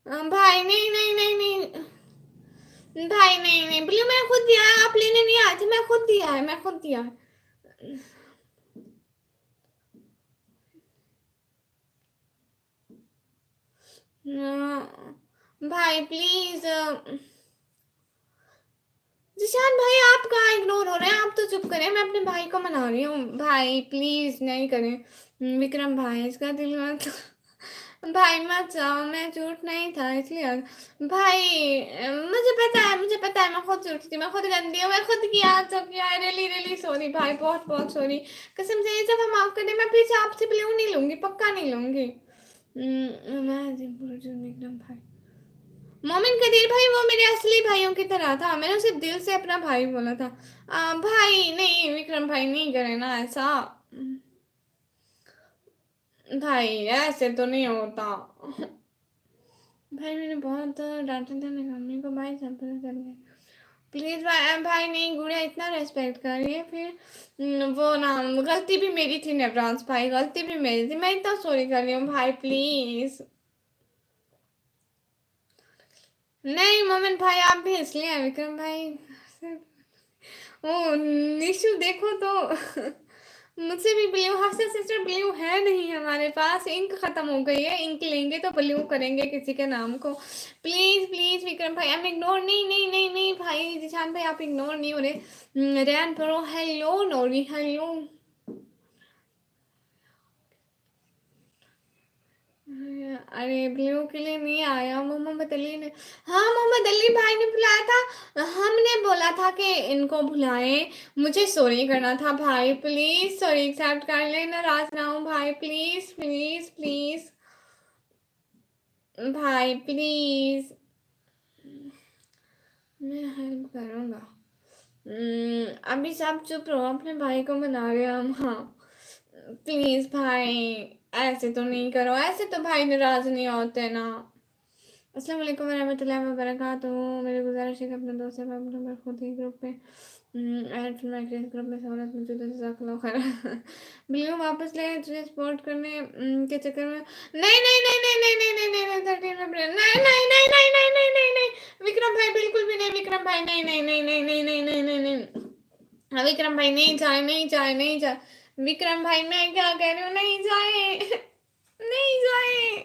भाई नहीं नहीं नहीं नहीं भाई, नहीं नहीं ब्लू मैंने खुद दिया है, आप लेने नहीं आए थे, मैं खुद दिया है, मैं खुद दिया है। भाई प्लीज। जिशान भाई, आप कहाँ इग्नोर हो रहे हैं? आप तो चुप करें, मैं अपने भाई को मना रही हूँ। भाई प्लीज नहीं करें विक्रम भाई, इसका दिल मत भाई मत जाओ, मैं झूठ नहीं था इसलिए भाई मुझे पता है मैं खुद झूठी थी, मैं खुद गंदी हूँ, मैं खुद किया जो किया, रियली रियली सॉरी भाई, बहुत बहुत सॉरी, कसम से ये सब हम माफ कर दे, मैं पीछे आपसे ब्लेम नहीं लूंगी, पक्का नहीं लूंगी। मैं एकदम भाई, मोमिन कदीर भाई वो मेरे असली भाइयों की तरह था, मैंने उसे दिल से अपना भाई बोला था। भाई नहीं विक्रम भाई, नहीं करे ना ऐसा भाई, ऐसे तो नहीं होता भाई, मैंने बहुत डांटा था मेरी मम्मी को, भाई सब कर गए, प्लीज भाई, भाई नहीं, गुड़िया इतना रेस्पेक्ट करिए फिर। वो ना गलती भी मेरी थी नवराज भाई, गलती भी मेरी थी, मैं इतना सॉरी कर रही हूँ भाई, प्लीज। नहीं मोमिन भाई आप भी इसलिए हैं विक्रम भाई, ओ निशु देखो तो मुझसे भी ब्लू, हफ्सा सिस्टर ब्लू है नहीं हमारे पास, इंक खत्म हो गई है, इंक लेंगे तो ब्लू करेंगे किसी के नाम को, प्लीज प्लीज विक्रम भाई, हम इग्नोर नहीं नहीं नहीं नहीं भाई, जिशान भाई आप इग्नोर नहीं हो रहे, रैन प्रो हेलो, नोरी हेलो, अरे ब्लू के लिए नहीं आया मोहम्मद अली ने, हाँ मोहम्मद अली भाई ने बुलाया था, हमने बोला था कि इनको बुलाएं, मुझे सॉरी करना था भाई, प्लीज सॉरी एक्सेप्ट कर ले, नाराज ना हो भाई, प्लीज प्लीज प्लीज भाई प्लीज, मैं हेल्प करूँगा। अभी सब चुप रहो, अपने भाई को मना रहे हम, हाँ प्लीज भाई, ऐसे तो नहीं करो, ऐसे तो भाई नाराज नहीं होते ना। अस्सलाम वालेकुम वरहमतुल्लाहि वबरकातुहू, मेरी गुजारिश है कि अपने दोस्त से नंबर खुद ही ग्रुप पे ऐड फिल्म एक्ट्रेस ग्रुप में सहूलत मौजूद है, जज़ाकल्लाह खैर ब्लू वापस ले तुझे सपोर्ट करने के चक्कर में, नहीं नहीं नहीं नहीं नहीं नहीं नहीं नहीं नहीं 13 अप्रैल, नहीं नहीं नहीं नहीं नहीं नहीं नहीं नहीं विक्रम भाई बिल्कुल भी नहीं, विक्रम भाई नहीं नहीं नहीं नहीं नहीं नहीं नहीं नहीं नहीं, हाँ विक्रम भाई नहीं जाए नहीं जाए नहीं जाए, विक्रम भाई मैं क्या कह रही हूँ, नहीं जाए नहीं जाए,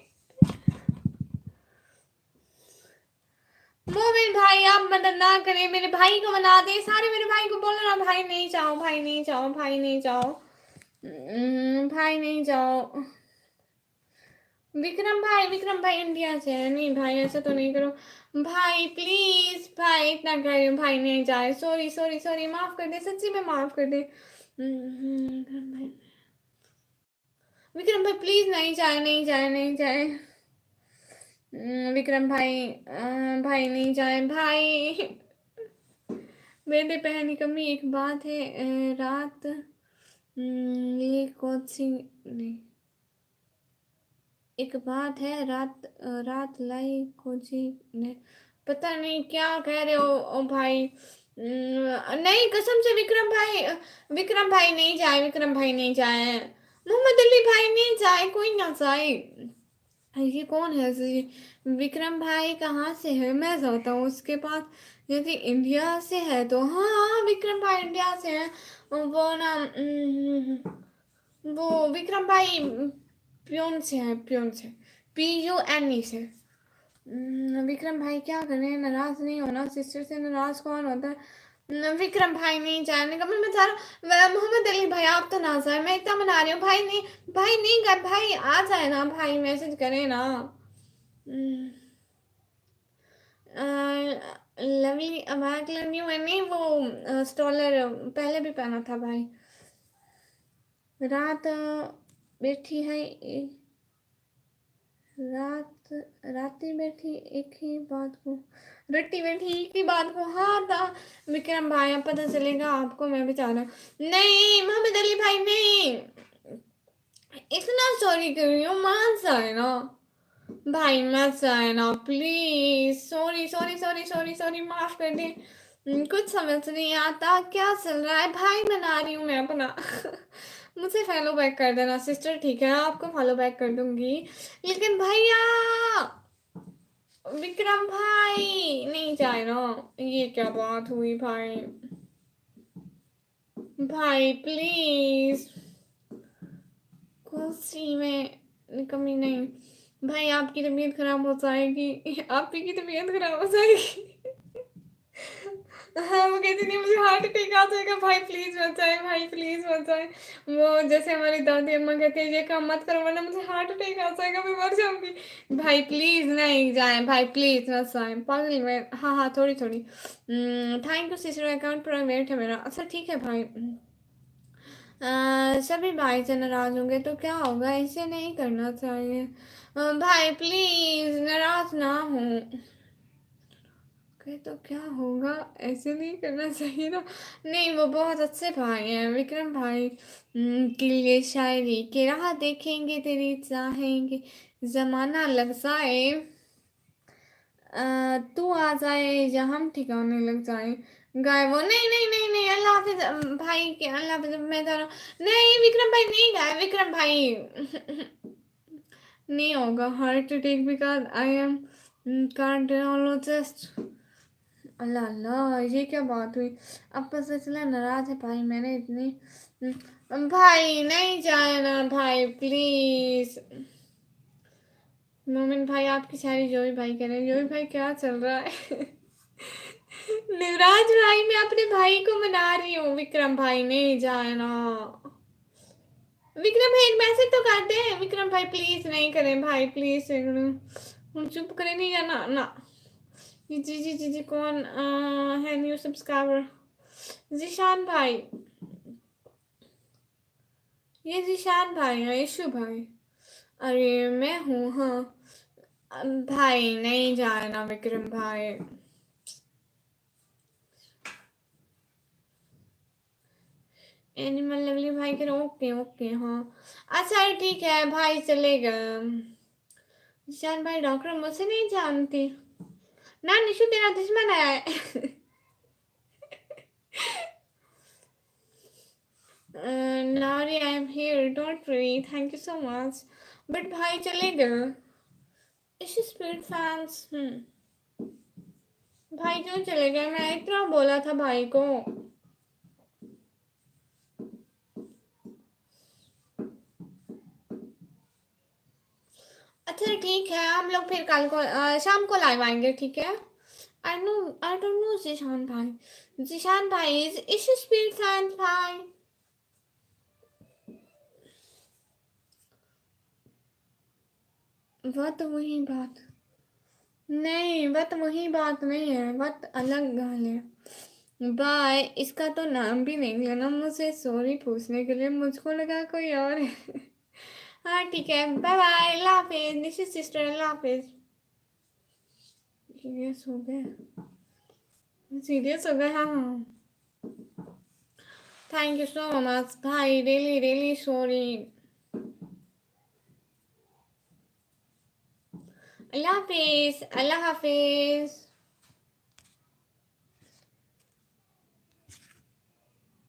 मोमिन भाई आप मदद ना करें, मेरे भाई को मना दे, सारे मेरे भाई को बोलो ना, भाई नहीं जाओ, भाई नहीं जाओ, भाई नहीं जाओ, भाई नहीं जाओ, विक्रम भाई इंडिया से है, नहीं भाई ऐसा तो नहीं करो भाई, प्लीज भाई इतना कह रही हूँ, भाई नहीं जाए, सॉरी सॉरी सॉरी, माफ कर दे, सच्ची में माफ कर दे, विक्रम भाई प्लीज नहीं जाए नहीं जाए नहीं जाए, विक्रम भाई भाई नहीं जाए भाई, बेटे पहनी कमी एक बात है, रात ये कौन सी, नहीं एक बात है, रात लाई कोची ने, पता नहीं क्या कह रहे हो ओ भाई, नहीं कसम से विक्रम भाई नहीं जाए, विक्रम भाई नहीं जाए, मोहम्मद अली भाई नहीं जाए, कोई ना जाए, ये कौन है विक्रम भाई कहाँ से है, मैं जाता हूँ उसके पास, यदि इंडिया से है तो हाँ हाँ विक्रम भाई इंडिया से है, वो ना वो विक्रम भाई प्योन से है, प्योन से, PUNE से, विक्रम भाई क्या करें, नाराज नहीं होना, सिस्टर से नाराज कौन होता है, विक्रम भाई नहीं जाने का, मैं बता रहा हूँ, मोहम्मद अली भाई आप तो ना जाए, मैं इतना मना रही हूँ, भाई नहीं गए, भाई आ जाए ना, भाई मैसेज करे ना, लवली अबाया कलर न्यू है, नहीं वो स्टॉलर पहले भी पहना था भाई, रात बैठी है रात राती बैठी एक ही बात को, रट्टी बैठी एक ही बात को, हाँ था विक्रम भाई, अब पता चलेगा आपको, मैं बेचारा, नहीं मोहम्मद अली भाई नहीं, इतना सॉरी कर रही हूँ, मान जाए ना भाई, मत जाए ना please, sorry sorry sorry sorry sorry, माफ कर दे, कुछ समझ नहीं आता क्या चल रहा है भाई, मना रही हूँ मैं अपना मुझे फॉलो बैक कर देना सिस्टर, ठीक है आपको फॉलो बैक कर दूंगी, लेकिन भैया विक्रम भाई नहीं जाए ना, ये क्या बात हुई भाई, भाई प्लीज कुछ में कमी नहीं, भाई आपकी तबीयत खराब हो जाएगी, आपकी तबीयत खराब हो जाएगी हाँ, वो कहती नहीं मुझे हार्ट अटैक आ जाएगा, भाई प्लीज मत जाए, भाई प्लीज मत जाए। वो जैसे हमारी दादी अम्मा कहती है ये काम मत करो वरना मुझे हार्ट अटैक आ जाएगा, मैं मर जाऊंगी। भाई प्लीज नहीं जाए, भाई प्लीज मत जाए, पागल में। हाँ हाँ थोड़ी थोड़ी। Thank you sister, account private है मेरा। अच्छा ठीक है भाई। सभी भाई से नाराज होंगे तो क्या होगा, ऐसे नहीं करना चाहिए। भाई प्लीज नाराज ना हो के तो क्या होगा, ऐसे नहीं करना चाहिए ना। नहीं वो बहुत अच्छे भाई हैं विक्रम भाई। के लिए शायरी के राह देखेंगे तेरी चाहेंगे, जमाना लग जाए, तू आ जाए या हम ठिकाने लग जाए। गाए वो, नहीं नहीं नहीं नहीं, अल्लाह हाफिज भाई के, अल्लाह हाफिज, मैं जा रहा हूँ। नहीं विक्रम भाई नहीं गाए, विक्रम भाई नहीं होगा heart attack because I am cardiologist. अल्लाह अल्लाह ये क्या बात हुई, अब पता चला नाराज है भाई, मैंने इतनी। भाई नहीं जाए ना भाई प्लीज। मोमिन भाई आपकी शायरी जोई भाई कह रहे हैं, जोई भाई क्या चल रहा है। निवराज भाई मैं अपने भाई को मना रही हूँ, विक्रम भाई नहीं जाए ना। विक्रम भाई एक मैसेज तो करते हैं, विक्रम भाई प्लीज नहीं करें भाई प्लीज। हम चुप करें, नहीं जाना ना। जी जी जी जी कौन है न्यू सब्सक्राइबर? जीशान भाई, ये जीशान भाई है, यशु भाई। अरे मैं हूँ हाँ। भाई नहीं जाना विक्रम भाई। एनिमल लवली भाई कह रहे ओके ओके हाँ। अच्छा ठीक है भाई चलेगा। जीशान भाई डॉक्टर मुझसे नहीं जानती ना, निशु तेरा दुश्मन है। नारी I am here don't worry, thank you so much. But भाई चलेगा। इस स्पीड फैंस भाई क्यों चले गए, मैं इतना बोला था भाई को। अच्छा ठीक है, हम लोग फिर कल को शाम को लाइव आएंगे, ठीक है। I know, I don't know Zeeshan भाई। जीशान भाई इज स्पीड फैन भाई। वह तो वही बात नहीं, वह तो वही बात नहीं है, वह अलग गाल है। बाय, इसका तो नाम भी नहीं लेना मुझे, सॉरी पूछने के लिए, मुझको लगा कोई और है। हाँ ठीक है, बाय बाय, अल्लाह हाफिज निशी सिस्टर, अल्लाह हाफिज। सीरियस हो गए, सीरियस हो गए, हाँ हाँ। थैंक यू सो मच भाई, रियली रियली सॉरी। अल्लाह हाफिज, अल्लाह हाफिज।